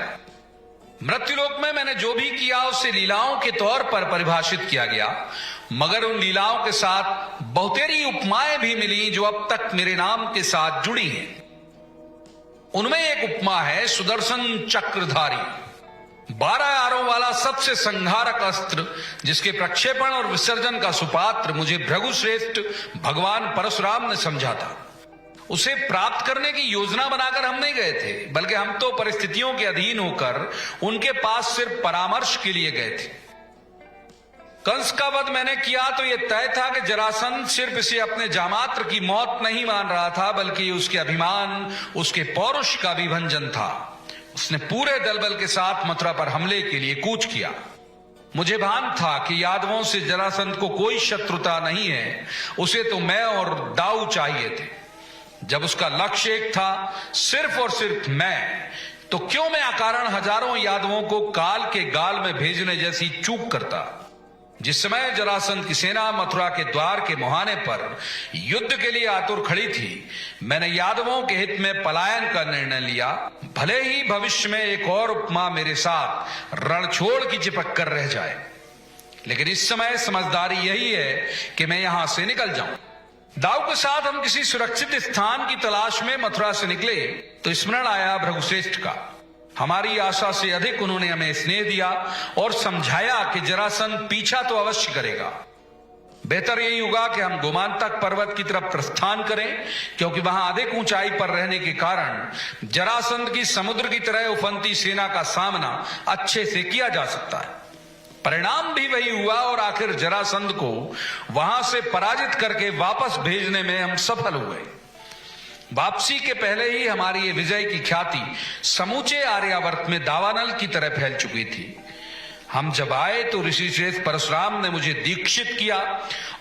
मृत्युलोक में मैंने जो भी किया उसे लीलाओं के तौर पर परिभाषित किया गया, मगर उन लीलाओं के साथ बहुतेरी उपमाएं भी मिली जो अब तक मेरे नाम के साथ जुड़ी हैं। उनमें एक उपमा है सुदर्शन चक्रधारी, 12 आरों वाला सबसे संहारक अस्त्र, जिसके प्रक्षेपण और विसर्जन का सुपात्र मुझे भृगुश्रेष्ठ भगवान परशुराम ने समझा था। उसे प्राप्त करने की योजना बनाकर हम नहीं गए थे, बल्कि हम तो परिस्थितियों के अधीन होकर उनके पास सिर्फ परामर्श के लिए गए थे। कंस का वध मैंने किया तो यह तय था कि जरासंध सिर्फ इसे अपने जामात्र की मौत नहीं मान रहा था, बल्कि उसके अभिमान, उसके पौरुष का भी भंजन था। उसने पूरे दलबल के साथ मथुरा पर हमले के लिए कूच किया। मुझे भान था कि यादवों से जरासंध को कोई शत्रुता नहीं है, उसे तो मैं और दाऊ चाहिए थे। जब उसका लक्ष्य एक था, सिर्फ और सिर्फ मैं, तो क्यों मैं अकारण हजारों यादवों को काल के गाल में भेजने जैसी चूक करता। जिस समय जरासंध की सेना मथुरा के द्वार के मुहाने पर युद्ध के लिए आतुर खड़ी थी, मैंने यादवों के हित में पलायन का निर्णय लिया। भले ही भविष्य में एक और उपमा मेरे साथ रणछोड़ की चिपक कर रह जाए, लेकिन इस समय समझदारी यही है कि मैं यहां से निकल जाऊं। दाऊ के साथ हम किसी सुरक्षित स्थान की तलाश में मथुरा से निकले तो स्मरण आया भृगुश्रेष्ठ का। हमारी आशा से अधिक उन्होंने हमें स्नेह दिया और समझाया कि जरासंध पीछा तो अवश्य करेगा। बेहतर यही होगा कि हम गोमांतक पर्वत की तरफ प्रस्थान करें, क्योंकि वहां अधिक ऊंचाई पर रहने के कारण जरासंध की समुद्र की तरह उफनती सेना का सामना अच्छे से किया जा सकता है। परिणाम भी वही हुआ और आखिर जरासंध को वहां से पराजित करके वापस भेजने में हम सफल हुए। वापसी के पहले ही हमारी ये विजय की ख्याति समूचे आर्यावर्त में दावानल की तरह फैल चुकी थी। हम जब आए तो ऋषिश्रेष्ठ परशुराम ने मुझे दीक्षित किया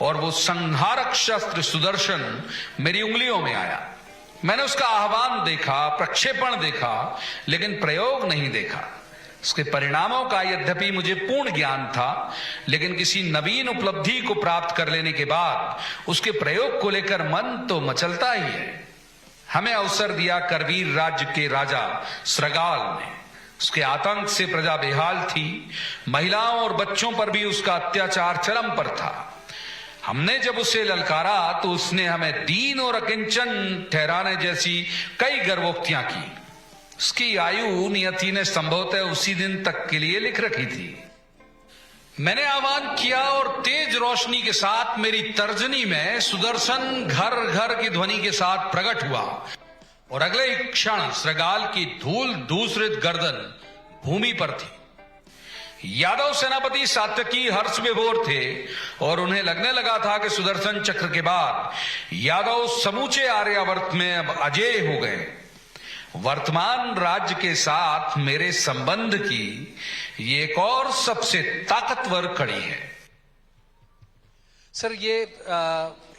और वो संहारक शस्त्र सुदर्शन मेरी उंगलियों में आया। मैंने उसका आह्वान देखा, प्रक्षेपण देखा, लेकिन प्रयोग नहीं देखा। उसके परिणामों का यद्यपि मुझे पूर्ण ज्ञान था, लेकिन किसी नवीन उपलब्धि को प्राप्त कर लेने के बाद उसके प्रयोग को लेकर मन तो मचलता ही है। हमें अवसर दिया करवीर राज्य के राजा श्रगाल ने। उसके आतंक से प्रजा बेहाल थी, महिलाओं और बच्चों पर भी उसका अत्याचार चरम पर था। हमने जब उसे ललकारा तो उसने हमें दीन और अकिंचन ठहराने जैसी कई गर्वोक्तियां की। उसकी आयु नियति ने संभवतः उसी दिन तक के लिए लिख रखी थी। मैंने आह्वान किया और तेज रोशनी के साथ मेरी तर्जनी में सुदर्शन घर घर की ध्वनि के साथ प्रकट हुआ और अगले ही क्षण श्रगाल की धूल दूसरित गर्दन भूमि पर थी। यादव सेनापति सात्यकी हर्ष विभोर थे और उन्हें लगने लगा था कि सुदर्शन चक्र के बाद यादव समूचे आर्यावर्त में अब अजेय हो गए। वर्तमान राज्य के साथ मेरे संबंध की ये एक और सबसे ताकतवर कड़ी है। सर ये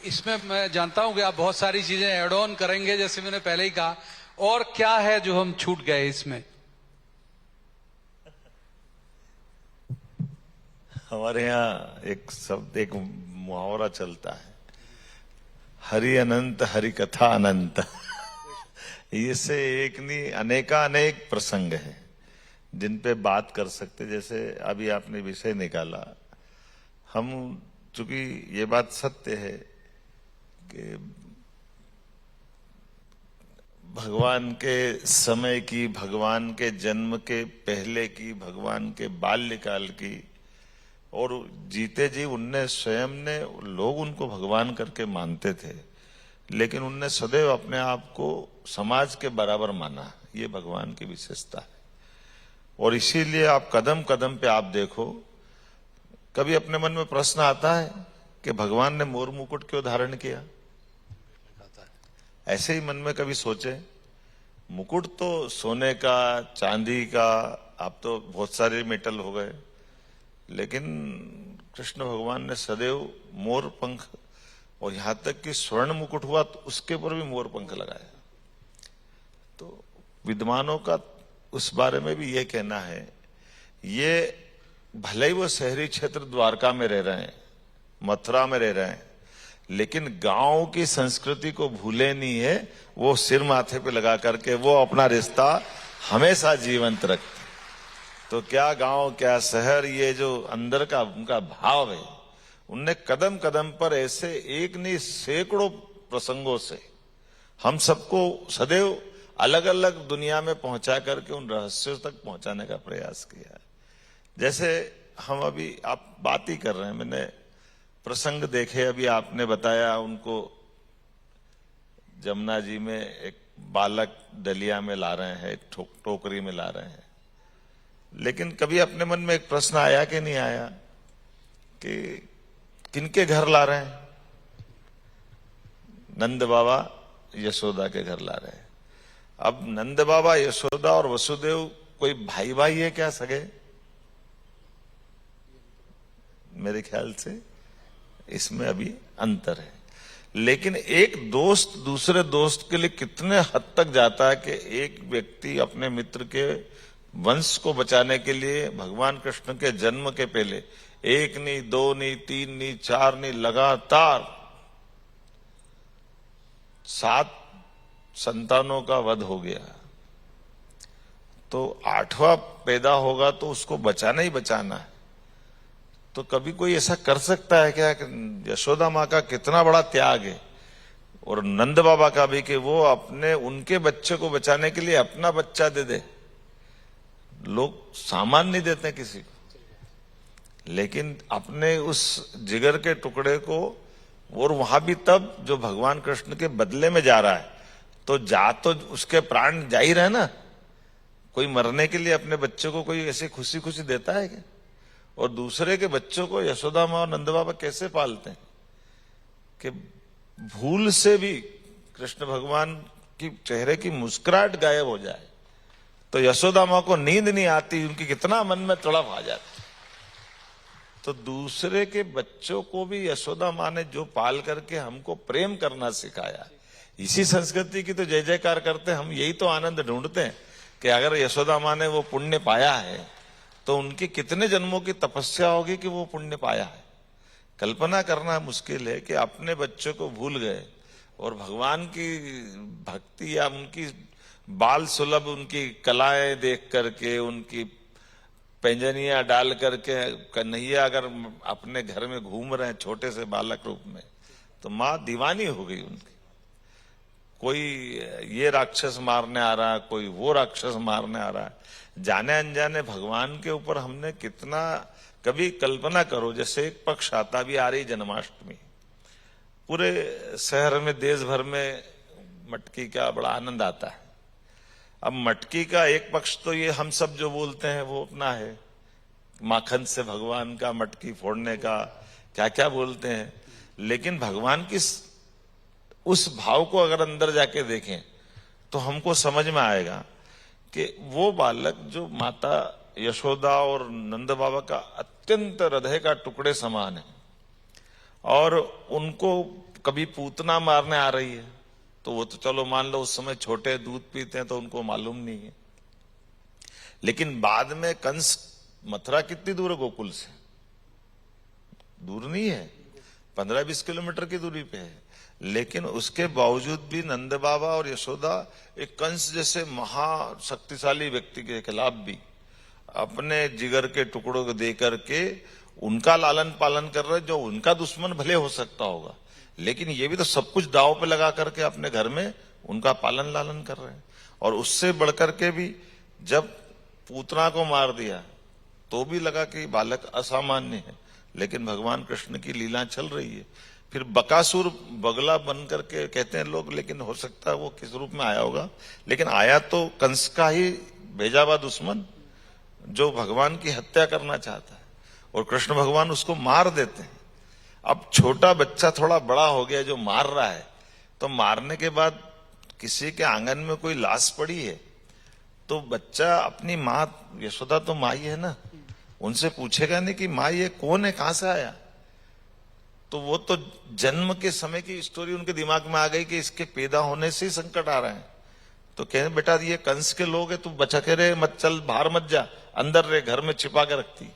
इसमें मैं जानता हूं कि आप बहुत सारी चीजें एड ऑन करेंगे, जैसे मैंने पहले ही कहा, और क्या है जो हम छूट गए इसमें? हमारे यहाँ एक शब्द, एक मुहावरा चलता है, हरि अनंत हरि कथा अनंत। इससे एक नहीं अनेकानेक प्रसंग है जिन पे बात कर सकते। जैसे अभी आपने विषय निकाला, हम चूंकि ये बात सत्य है कि भगवान के समय की, भगवान के जन्म के पहले की, भगवान के बाल्यकाल की, और जीते जी उनने स्वयं ने, लोग उनको भगवान करके मानते थे, लेकिन उनने सदैव अपने आप को समाज के बराबर माना। ये भगवान की विशेषता है। और इसीलिए आप कदम कदम पे आप देखो, कभी अपने मन में प्रश्न आता है कि भगवान ने मोर मुकुट क्यों धारण किया? ऐसे ही मन में कभी सोचे, मुकुट तो सोने का, चांदी का, अब तो बहुत सारे मेटल हो गए, लेकिन कृष्ण भगवान ने सदैव मोर पंख, और यहां तक कि स्वर्ण मुकुट हुआ तो उसके ऊपर भी मोर पंख लगाया। तो विद्वानों का उस बारे में भी ये कहना है, ये भले ही वो शहरी क्षेत्र द्वारका में रह रहे हैं, मथुरा में रह रहे हैं, लेकिन गांव की संस्कृति को भूले नहीं है। वो सिर माथे पे लगा करके वो अपना रिश्ता हमेशा जीवंत रखते। तो क्या गांव क्या शहर, ये जो अंदर का उनका भाव है, उनने कदम कदम पर ऐसे एक नहीं सैकड़ों प्रसंगों से हम सबको सदैव अलग अलग दुनिया में पहुंचा करके उन रहस्यों तक पहुंचाने का प्रयास किया है। जैसे हम अभी आप बात ही कर रहे हैं, मैंने प्रसंग देखे, अभी आपने बताया उनको जमुना जी में एक बालक डलिया में ला रहे हैं, टोकरी में ला रहे हैं, लेकिन कभी अपने मन में एक प्रश्न आया कि नहीं आया कि किनके घर ला रहे हैं? नंद बाबा यशोदा के घर ला रहे हैं। अब नंद बाबा यशोदा और वसुदेव कोई भाई भाई है क्या, सगे? मेरे ख्याल से इसमें अभी अंतर है। लेकिन एक दोस्त दूसरे दोस्त के लिए कितने हद तक जाता है कि एक व्यक्ति अपने मित्र के वंश को बचाने के लिए भगवान कृष्ण के जन्म के पहले एक नहीं, दो नहीं, तीन नहीं, चार नहीं, लगातार 7 संतानों का वध हो गया। तो 8वां पैदा होगा तो उसको बचाना ही बचाना है। तो कभी कोई ऐसा कर सकता है क्या? यशोदा माँ का कितना बड़ा त्याग है, और नंद बाबा का भी, कि वो अपने उनके बच्चे को बचाने के लिए अपना बच्चा दे दे। लोग सामान नहीं देते किसी को, लेकिन अपने उस जिगर के टुकड़े को, और वहां भी तब जो भगवान कृष्ण के बदले में जा रहा है, तो जा तो उसके प्राण जा ही रहे ना। कोई मरने के लिए अपने बच्चे को कोई ऐसे खुशी खुशी देता है क्या? और दूसरे के बच्चों को यशोदा माँ और नंद बाबा कैसे पालते हैं कि भूल से भी कृष्ण भगवान की चेहरे की मुस्कुराहट गायब हो जाए तो यशोदा माँ को नींद नहीं आती, उनकी कितना मन में तड़प आ जाती। तो दूसरे के बच्चों को भी यशोदा माँ ने जो पाल करके हमको प्रेम करना सिखाया, इसी संस्कृति की तो जय जयकार करते हैं। हम यही तो आनंद ढूंढते हैं कि अगर यशोदा माँ ने वो पुण्य पाया है तो उनकी कितने जन्मों की तपस्या होगी कि वो पुण्य पाया है। कल्पना करना मुश्किल है कि अपने बच्चों को भूल गए और भगवान की भक्ति या उनकी बाल सुलभ उनकी कलाएं देख करके, उनकी पैंजनियां डाल करके कन्हैया अगर अपने घर में घूम रहे हैं छोटे से बालक रूप में, तो माँ दीवानी हो गई उनकी। कोई ये राक्षस मारने आ रहा है, कोई वो राक्षस मारने आ रहा है, जाने अनजाने भगवान के ऊपर हमने कितना, कभी कल्पना करो जैसे एक पक्ष आता भी, आ रही जन्माष्टमी, पूरे शहर में देश भर में मटकी का बड़ा आनंद आता है। अब मटकी का एक पक्ष तो ये हम सब जो बोलते हैं वो अपना है, माखन से भगवान का मटकी फोड़ने का क्या क्या बोलते हैं, लेकिन भगवान की उस भाव को अगर अंदर जाके देखें तो हमको समझ में आएगा कि वो बालक जो माता यशोदा और नंद बाबा का अत्यंत हृदय का टुकड़े समान है, और उनको कभी पूतना मारने आ रही है, तो वो तो चलो मान लो उस समय छोटे दूध पीते हैं तो उनको मालूम नहीं है, लेकिन बाद में कंस, मथुरा कितनी दूर है गोकुल से? दूर नहीं है, 15-20 किलोमीटर की दूरी पे है, लेकिन उसके बावजूद भी नंद बाबा और यशोदा एक कंस जैसे महाशक्तिशाली व्यक्ति के खिलाफ भी अपने जिगर के टुकड़ों को दे करके उनका लालन पालन कर रहे, जो उनका दुश्मन भले हो सकता होगा, लेकिन ये भी तो सब कुछ दांव पे लगा करके अपने घर में उनका पालन लालन कर रहे हैं। और उससे बढ़कर के भी जब पूतना को मार दिया तो भी लगा कि बालक असामान्य है, लेकिन भगवान कृष्ण की लीला चल रही है। फिर बकासुर बगला बन करके कहते हैं लोग, लेकिन हो सकता है वो किस रूप में आया होगा, लेकिन आया तो कंस का ही भेजा हुआ दुश्मन जो भगवान की हत्या करना चाहता है, और कृष्ण भगवान उसको मार देते हैं। अब छोटा बच्चा थोड़ा बड़ा हो गया जो मार रहा है, तो मारने के बाद किसी के आंगन में कोई लाश पड़ी है तो बच्चा अपनी माँ, यशोदा तो माँ ही है ना, उनसे पूछेगा नहीं कि माँ ये कौन है, कहां से आया? तो वो तो जन्म के समय की स्टोरी उनके दिमाग में आ गई कि इसके पैदा होने से ही संकट आ रहे हैं। तो कहे बेटा ये कंस के लोग है, तू बचा के रहे, मत चल, बाहर मत जा, अंदर रहे, घर में छिपा के रखती।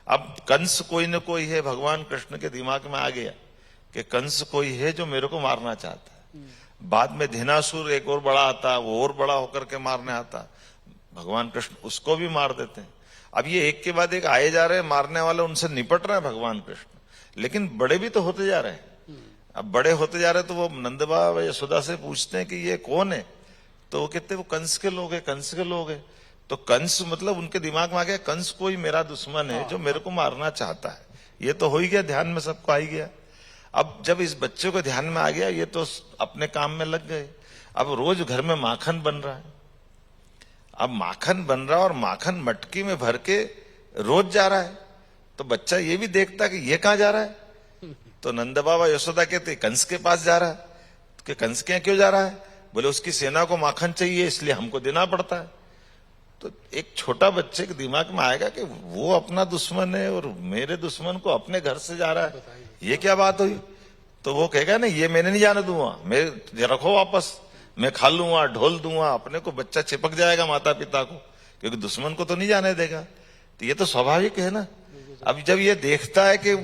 अब कंस कोई न कोई है, भगवान कृष्ण के दिमाग में आ गया कि कंस कोई है जो मेरे को मारना चाहता है। बाद में धेनासुर एक और बड़ा आता, वो और बड़ा होकर के मारने आता, भगवान कृष्ण उसको भी मार देते हैं। अब ये एक के बाद एक आए जा रहे हैं, मारने वाले उनसे निपट रहे हैं भगवान कृष्ण, लेकिन बड़े भी तो होते जा रहे हैं। अब बड़े होते जा रहे हैं तो वो नंद बाबा यशोदा से पूछते हैं कि ये कौन है, तो वो कहते हैं वो कंस के लोग है, कंस के लोग है। तो कंस मतलब उनके दिमाग में आ गया कंस कोई मेरा दुश्मन है जो मेरे को मारना चाहता है। ये तो हो ही गया, ध्यान में सबको आ ही गया। अब जब इस बच्चे को ध्यान में आ गया, ये तो अपने काम में लग गए। अब रोज घर में माखन बन रहा है, अब माखन बन रहा है और माखन मटकी में भर के रोज जा रहा है, तो बच्चा ये भी देखता कि ये कहां जा रहा है। तो नंद बाबा यशोदा कहते कंस के पास जा रहा है, कि कंस के यहाँ क्यों जा रहा है? बोले उसकी सेना को माखन चाहिए इसलिए हमको देना पड़ता है। तो एक छोटा बच्चे के दिमाग में आएगा कि वो अपना दुश्मन है और मेरे दुश्मन को अपने घर से जा रहा है, ये क्या बात हुई? तो वो कहेगा ना ये मैंने नहीं जाने दूंगा, मैं रखो वापस, मैं खा लूंगा, ढोल दूंगा। अपने को बच्चा चिपक जाएगा माता पिता को, क्योंकि दुश्मन को तो नहीं जाने देगा। तो ये तो स्वाभाविक है ना। अब जब ये देखता है कि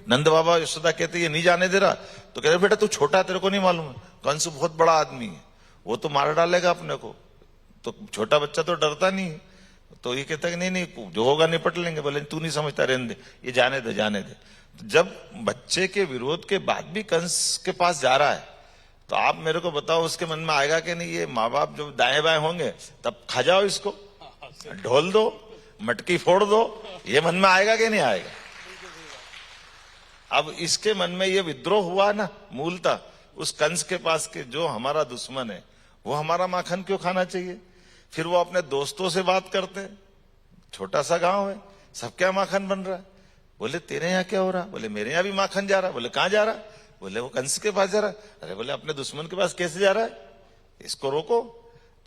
नंद बाबा यशोदा कहते ये नहीं जाने दे रहा, तो कहते बेटा तू छोटा, तेरे को नहीं मालूम है, कंस बहुत बड़ा आदमी है, वो तो मार डालेगा अपने को। तो छोटा बच्चा तो डरता नहीं है, तो ये कहता है कि नहीं जो होगा निपट लेंगे। बोले तू नहीं समझता, रहने दे, ये जाने दे जाने दे। तो जब बच्चे के विरोध के बाद भी कंस के पास जा रहा है, तो आप मेरे को बताओ उसके मन में आएगा कि नहीं ये माँ बाप जब दाएं बाएं होंगे तब खा जाओ इसको, ढोल दो, मटकी फोड़ दो, ये मन में आएगा कि नहीं आएगा? अब इसके मन में ये विद्रोह हुआ ना मूलतः उस कंस के पास के जो हमारा दुश्मन है वो हमारा माखन क्यों खाना चाहिए। फिर वो अपने दोस्तों से बात करते हैं, छोटा सा गांव है, सबके यहाँ माखन बन रहा है। बोले तेरे यहाँ क्या हो रहा? बोले मेरे यहाँ भी माखन जा रहा। बोले कहाँ जा रहा? बोले वो कंस के पास जा रहा। अरे बोले अपने दुश्मन के पास कैसे जा रहा है, इसको रोको।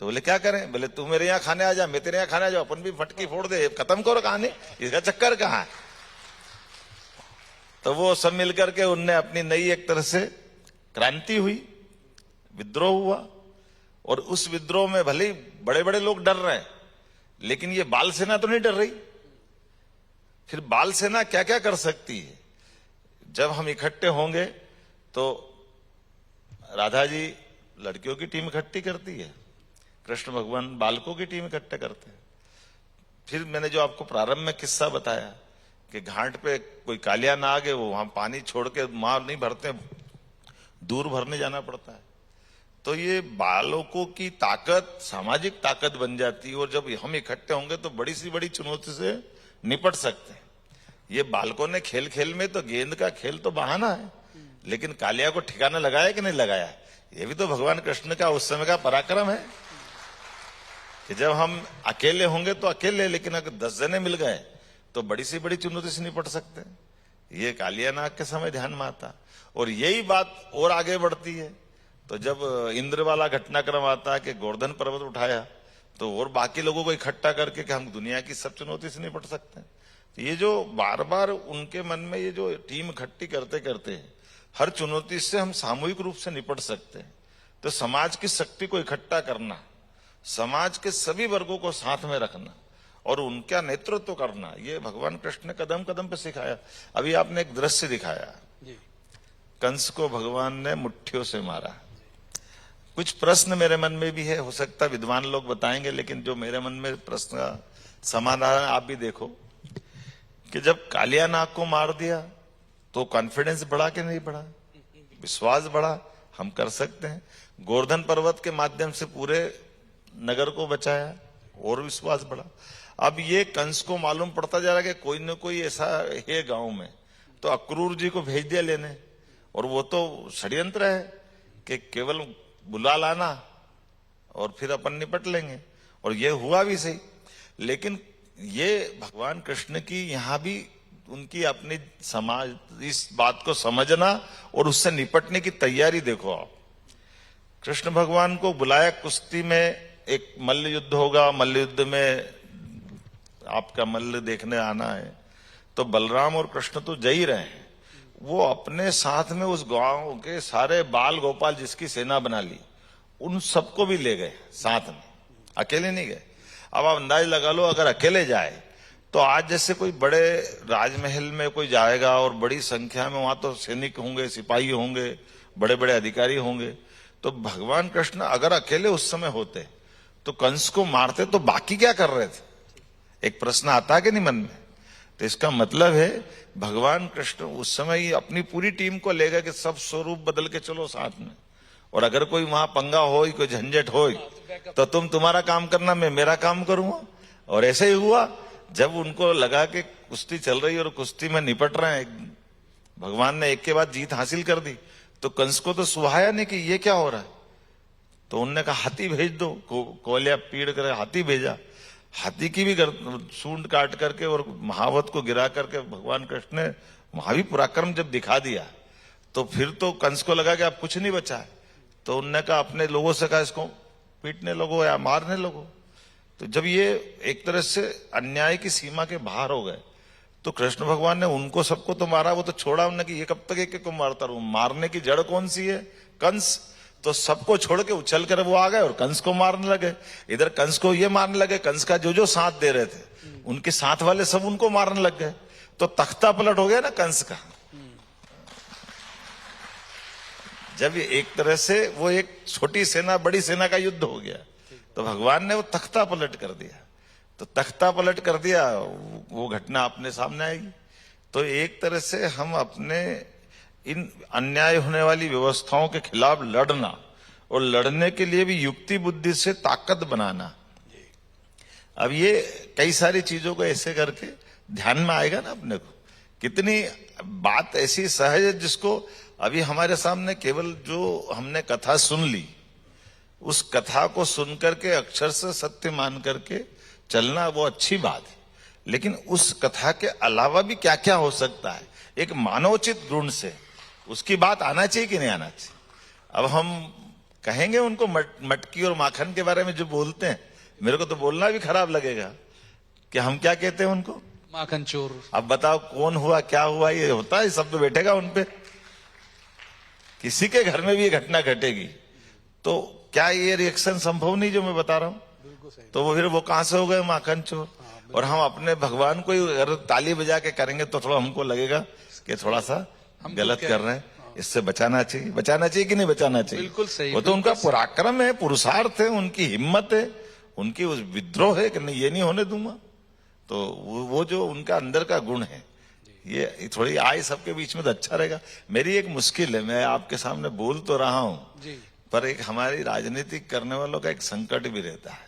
तो बोले क्या करें? बोले तू मेरे यहाँ खाने आ जा, मैं तेरे यहाँ खाने आ जाओ, अपन भी फटकी फोड़ दे, खत्म करो कहानी, इसका चक्कर कहाँ है। तो वो सब मिलकर के उनने अपनी नई एक तरह से क्रांति हुई, विद्रोह हुआ। और उस विद्रोह में भले बड़े बड़े लोग डर रहे हैं, लेकिन ये बाल सेना तो नहीं डर रही। फिर बाल सेना क्या क्या कर सकती है? जब हम इकट्ठे होंगे तो राधा जी लड़कियों की टीम इकट्ठी करती है, कृष्ण भगवान बालकों की टीम इकट्ठे करते हैं। फिर मैंने जो आपको प्रारंभ में किस्सा बताया कि घाट पे कोई कालिया नाग है, वो वहां पानी छोड़ के मार नहीं भरते, दूर भरने जाना पड़ता है। तो ये बालकों की ताकत सामाजिक ताकत बन जाती है, और जब हम इकट्ठे होंगे तो बड़ी सी बड़ी चुनौती से निपट सकते हैं। ये बालकों ने खेल खेल में तो गेंद का खेल तो बहाना है, लेकिन कालिया को ठिकाना लगाया कि नहीं लगाया, ये भी तो भगवान कृष्ण का उस समय का पराक्रम है कि जब हम अकेले होंगे तो अकेले, लेकिन अगर 10 जने मिल गए तो बड़ी सी बड़ी चुनौती से निपट सकते हैं। ये कालिया नाग के समय ध्यान में आता, और यही बात और आगे बढ़ती है। तो जब इंद्र वाला घटनाक्रम आता है कि गोवर्धन पर्वत उठाया, तो और बाकी लोगों को इकट्ठा करके कि हम दुनिया की सब चुनौती से निपट सकते हैं। तो ये जो बार बार उनके मन में ये जो टीम इकट्ठी करते करते हर चुनौती से हम सामूहिक रूप से निपट सकते हैं। तो समाज की शक्ति को इकट्ठा करना, समाज के सभी वर्गों को साथ में रखना और उनका नेतृत्व करना, ये भगवान कृष्ण ने कदम कदम पे सिखाया। अभी आपने एक दृश्य दिखाया, कंस को भगवान ने मुट्ठियों से मारा। कुछ प्रश्न मेरे मन में भी है, हो सकता है विद्वान लोग बताएंगे, लेकिन जो मेरे मन में प्रश्न का समाधान आप भी देखो कि जब कालिया नाग को मार दिया तो कॉन्फिडेंस बढ़ा कि नहीं बढ़ा, विश्वास बढ़ा, हम कर सकते हैं। गोवर्धन पर्वत के माध्यम से पूरे नगर को बचाया और विश्वास बढ़ा। अब ये कंस को मालूम पड़ता जा रहा है कि कोई न कोई ऐसा है गांव में, तो अक्रूर जी को भेज दिया लेने, और वो तो षड्यंत्र है कि केवल बुला लाना और फिर अपन निपट लेंगे, और ये हुआ भी सही। लेकिन ये भगवान कृष्ण की यहाँ भी उनकी अपनी समाज इस बात को समझना और उससे निपटने की तैयारी देखो आप। कृष्ण भगवान को बुलाया, कुश्ती में एक मल्ल युद्ध होगा, मल्ल युद्ध में आपका मल्ल देखने आना है, तो बलराम और कृष्ण तो जा ही रहे हैं, वो अपने साथ में उस गांव के सारे बाल गोपाल जिसकी सेना बना ली, उन सबको भी ले गए साथ में, अकेले नहीं गए। अब आप अंदाज लगा लो, अगर अकेले जाए तो आज जैसे कोई बड़े राजमहल में कोई जाएगा और बड़ी संख्या में वहां तो सैनिक होंगे, सिपाही होंगे, बड़े बड़े अधिकारी होंगे, तो भगवान कृष्ण अगर अकेले उस समय होते तो कंस को मारते तो बाकी क्या कर रहे थे, एक प्रश्न आता है कि नहीं मन में। तो इसका मतलब है भगवान कृष्ण उस समय ही अपनी पूरी टीम को लेगा कि सब स्वरूप बदल के चलो साथ में, और अगर कोई वहां पंगा हो, कोई झंझट हो, तो तुम तुम्हारा काम करना, मैं मेरा काम करूंगा। और ऐसे ही हुआ, जब उनको लगा कि कुश्ती चल रही है और कुश्ती में निपट रहे हैं, भगवान ने एक के बाद जीत हासिल कर दी, तो कंस को तो सुहाया नहीं कि ये क्या हो रहा है। तो उनने कहा हाथी भेज दो, कोलिया पीड़ कर हाथी भेजा, हाथी की भी सूंड काट करके और महावत को गिरा करके भगवान कृष्ण ने वहां भी पराक्रम जब दिखा दिया, तो फिर तो कंस को लगा कि अब कुछ नहीं बचा है। तो उनने कहा अपने लोगों से कहा इसको पीटने लगो या मारने लगो। तो जब ये एक तरह से अन्याय की सीमा के बाहर हो गए, तो कृष्ण भगवान ने उनको सबको तो मारा, वो तो छोड़ा उन्होंने कि ये कब तक एक को मारता रहूं, मारने की जड़ कौन सी है, कंस। तो सबको छोड़ के उछल कर वो आ गए और कंस को मारने लगे। इधर कंस को ये मारने लगे, कंस का जो जो साथ दे रहे थे उनके साथ वाले सब उनको मारने लग गए, तो तख्ता पलट हो गया ना कंस का। जब एक तरह से वो एक छोटी सेना बड़ी सेना का युद्ध हो गया, तो भगवान ने वो तख्ता पलट कर दिया। तो तख्ता पलट कर दिया, वो घटना अपने सामने आएगी। तो एक तरह से हम अपने इन अन्याय होने वाली व्यवस्थाओं के खिलाफ लड़ना, और लड़ने के लिए भी युक्ति बुद्धि से ताकत बनाना। अब ये कई सारी चीजों को ऐसे करके ध्यान में आएगा ना अपने को, कितनी बात ऐसी सहज है जिसको अभी हमारे सामने केवल जो हमने कथा सुन ली, उस कथा को सुन करके अक्षर से सत्य मान करके चलना वो अच्छी बात है, लेकिन उस कथा के अलावा भी क्या क्या हो सकता है, एक मानवोचित गुण से उसकी बात आना चाहिए कि नहीं आना चाहिए। अब हम कहेंगे उनको मटकी और माखन के बारे में जो बोलते हैं, मेरे को तो बोलना भी खराब लगेगा कि हम क्या कहते हैं उनको, माखन चोर। अब बताओ कौन हुआ क्या हुआ, ये होता है, सब तो बैठेगा उनपे, किसी के घर में भी ये घटना घटेगी, तो क्या ये रिएक्शन संभव नहीं जो मैं बता रहा हूं। तो वो फिर वो कहां से हो गए माखन चोर। और हम अपने भगवान को ही अगर ताली बजा के करेंगे तो थोड़ा हमको लगेगा कि थोड़ा सा गलत कर रहे हैं, इससे बचाना चाहिए कि नहीं बचाना चाहिए? बिल्कुल सही, वो तो उनका पराक्रम है, पुरुषार्थ है, उनकी हिम्मत है, उनकी उस विद्रोह है कि नहीं, ये नहीं होने दूंगा। तो वो जो उनका अंदर का गुण है, ये थोड़ी आए सबके बीच में तो अच्छा रहेगा। मेरी एक मुश्किल है, मैं आपके सामने बोल तो रहा हूं जी। पर एक हमारी राजनीति करने वालों का एक संकट भी रहता है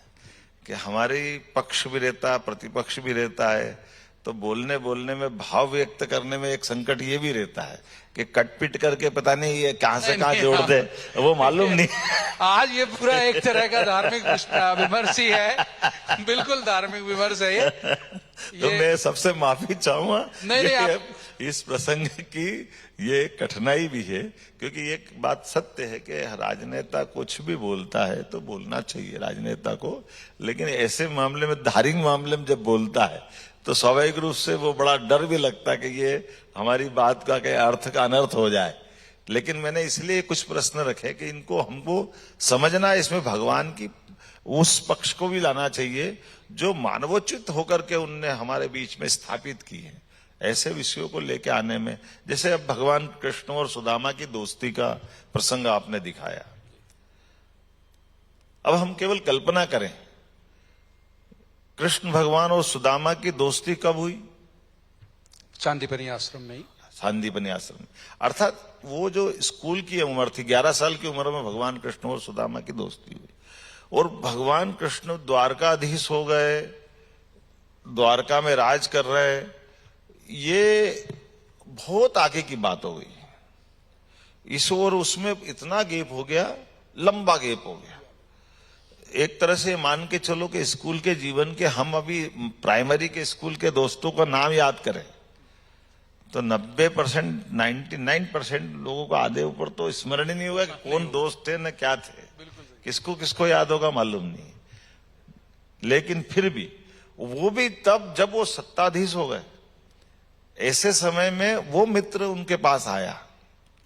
कि हमारी पक्ष भी रहता है, प्रतिपक्ष भी रहता है, तो बोलने में भाव व्यक्त करने में एक संकट ये भी रहता है कि कटपिट करके पता नहीं ये कहां से कहां जोड़ दे, वो मालूम नहीं। आज ये पूरा एक तरह का धार्मिक विमर्श ही है, बिल्कुल धार्मिक विमर्श है ये। तो मैं सबसे माफी चाहूंगा नहीं, इस प्रसंग की ये कठिनाई भी है, क्योंकि एक बात सत्य है कि राजनेता कुछ भी बोलता है तो बोलना चाहिए राजनेता को, लेकिन ऐसे मामले में, धार्मिक मामले में जब बोलता है तो स्वाभाविक रूप से वो बड़ा डर भी लगता है कि ये हमारी बात का के अर्थ का अनर्थ हो जाए। लेकिन मैंने इसलिए कुछ प्रश्न रखे कि इनको हमको समझना, इसमें भगवान की उस पक्ष को भी लाना चाहिए जो मानवोचित होकर के उनने हमारे बीच में स्थापित की है। ऐसे विषयों को लेकर आने में, जैसे अब भगवान कृष्ण और सुदामा की दोस्ती का प्रसंग आपने दिखाया, अब हम केवल कल्पना करें, कृष्ण भगवान और सुदामा की दोस्ती कब हुई? चांदीपनी आश्रम में ही। सांदीपनी आश्रम में, अर्थात वो जो स्कूल की उम्र थी, 11 साल की उम्र में भगवान कृष्ण और सुदामा की दोस्ती हुई, और भगवान कृष्ण द्वारकाधीश हो गए, द्वारका में राज कर रहे, ये बहुत आगे की बात हो गई। इस और उसमें इतना गैप हो गया, लंबा गैप हो गया। एक तरह से मान के चलो कि स्कूल के जीवन के, हम अभी प्राइमरी के स्कूल के दोस्तों का नाम याद करें तो 90%, 99% लोगों को आधे ऊपर तो स्मरण ही नहीं होगा कि कौन दोस्त थे न क्या थे, किसको किसको याद होगा मालूम नहीं। लेकिन फिर भी वो भी तब जब वो सत्ताधीश हो गए, ऐसे समय में वो मित्र उनके पास आया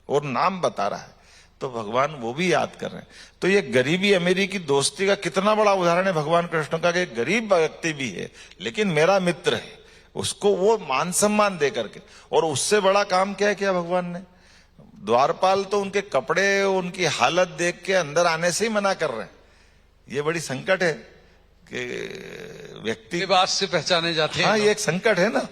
और नाम बता रहा है, तो भगवान वो भी याद कर रहे हैं। तो ये गरीबी अमीरी की दोस्ती का कितना बड़ा उदाहरण है भगवान कृष्ण का, कि गरीब व्यक्ति भी है लेकिन मेरा मित्र है, उसको वो मान सम्मान दे करके। और उससे बड़ा काम क्या किया भगवान ने? द्वारपाल तो उनके कपड़े, उनकी हालत देख के अंदर आने से ही मना कर रहे हैं। ये बड़ी संकट है कि व्यक्ति लिबास से पहचाने जाते हैं। हाँ, ये एक संकट है ना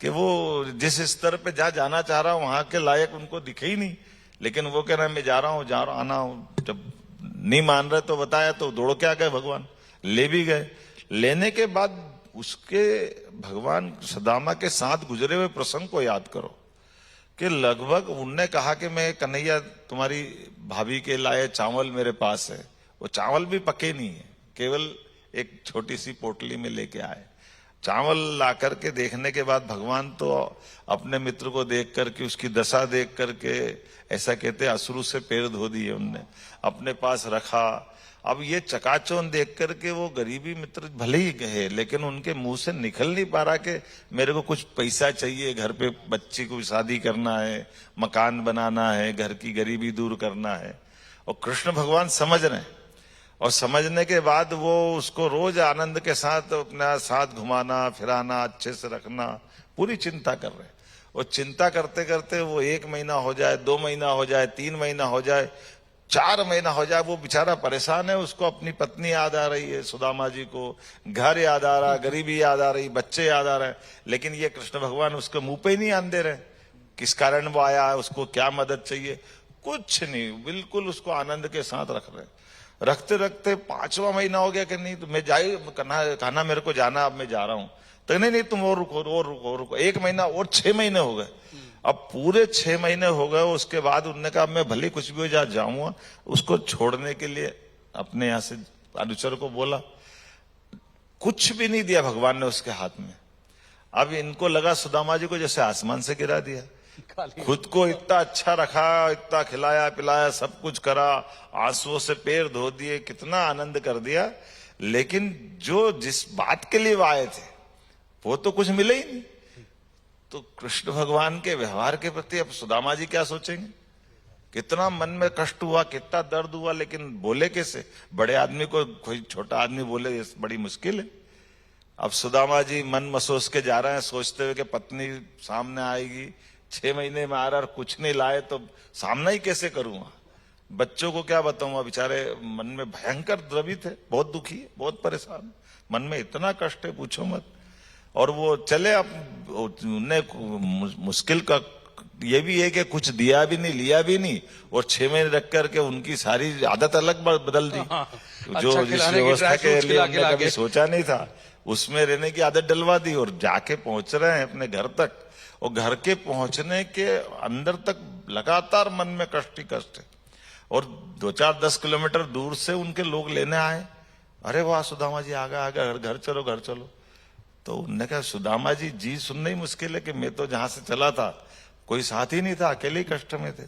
कि वो जिस स्तर पे जहाँ जाना चाह रहा हूं वहां के लायक उनको दिखे ही नहीं, लेकिन वो कह रहा है मैं जा रहा हूं आना हूं। जब नहीं मान रहे तो बताया तो दौड़ के आ गए भगवान, ले भी गए। लेने के बाद उसके भगवान सुदामा के साथ गुजरे हुए प्रसंग को याद करो कि लगभग उनने कहा कि मैं कन्हैया तुम्हारी भाभी के लाए चावल मेरे पास है, वो चावल भी पके नहीं है, केवल एक छोटी सी पोटली में लेके आए। चावल ला करके देखने के बाद भगवान तो अपने मित्र को देख करके, उसकी दशा देख करके, ऐसा कहते अश्रु से पैर धो दिए उनने, अपने पास रखा। अब ये चकाचौंध देख करके वो गरीबी मित्र भले ही कहे, लेकिन उनके मुंह से निकल नहीं पा रहा कि मेरे को कुछ पैसा चाहिए, घर पे बच्ची को शादी करना है, मकान बनाना है, घर की गरीबी दूर करना है। और कृष्ण भगवान समझ रहे हैं, और समझने के बाद वो उसको रोज आनंद के साथ अपना साथ घुमाना फिराना, अच्छे से रखना, पूरी चिंता कर रहे हैं। और चिंता करते करते वो 1 महीना हो जाए, 2 महीना हो जाए, 3 महीना हो जाए, 4 महीना हो जाए, वो बेचारा परेशान है। उसको अपनी पत्नी याद आ रही है, सुदामा जी को घर याद आ रहा, गरीबी याद आ रही, बच्चे याद आ रहे हैं, लेकिन ये कृष्ण भगवान उसके मुंह पे ही नहीं आने दे रहे किस कारण वो आया है, उसको क्या मदद चाहिए, कुछ नहीं, बिल्कुल उसको आनंद के साथ रख रहे। रखते रखते 5वां महीना हो गया कि नहीं तो मैं जाइए, कहना मेरे को जाना, अब मैं जा रहा हूं। तो नहीं तुम और रुको। 1 महीना और 6 महीने हो गए। अब पूरे 6 महीने हो गए। उसके बाद उन्होंने कहा मैं भले कुछ भी हो जा जाऊंगा। उसको छोड़ने के लिए अपने यहां से अनुचर को बोला, कुछ भी नहीं दिया भगवान ने उसके हाथ में। अब इनको लगा सुदामा जी को जैसे आसमान से गिरा दिया। खुद को इतना अच्छा रखा, इतना खिलाया पिलाया, सब कुछ करा, आंसुओं से पैर धो दिए, कितना आनंद कर दिया, लेकिन जो जिस बात के लिए वो आए थे वो तो कुछ मिले ही नहीं। तो कृष्ण भगवान के व्यवहार के प्रति अब सुदामा जी क्या सोचेंगे? कितना मन में कष्ट हुआ, कितना दर्द हुआ, लेकिन बोले कैसे? बड़े आदमी को कोई छोटा आदमी बोले बड़ी मुश्किल है। अब सुदामा जी मन मसोस के जा रहे हैं, सोचते हुए कि पत्नी सामने आएगी, 6 महीने में आ रहा और कुछ नहीं लाए तो सामना ही कैसे करूंगा? बच्चों को क्या बताऊंगा? बेचारे मन में भयंकर द्रवित है, बहुत दुखी है, बहुत परेशान, मन में इतना कष्ट है पूछो मत। और वो चले, अब उन्हें मुश्किल का ये भी है कि कुछ दिया भी नहीं, लिया भी नहीं, और 6 महीने रख करके उनकी सारी आदत अलग बदल दी। जो अच्छा, जिस खिलाने की व्यवस्था ड्राई के फ्रूट्स लिए खिला हमने कभी सोचा नहीं था, उसमें रहने की आदत डलवा दी, और जाके पहुंच रहे हैं अपने घर तक, और घर के पहुंचने के अंदर तक लगातार मन में कष्ट ही कष्ट है। और 2-4-10 किलोमीटर दूर से उनके लोग लेने आए, अरे वाह सुदामा जी आ गए, घर चलो घर चलो। तो उन्होंने कहा सुदामा जी सुनना ही मुश्किल है कि मैं तो जहां से चला था कोई साथ ही नहीं था, अकेले ही कष्ट में थे।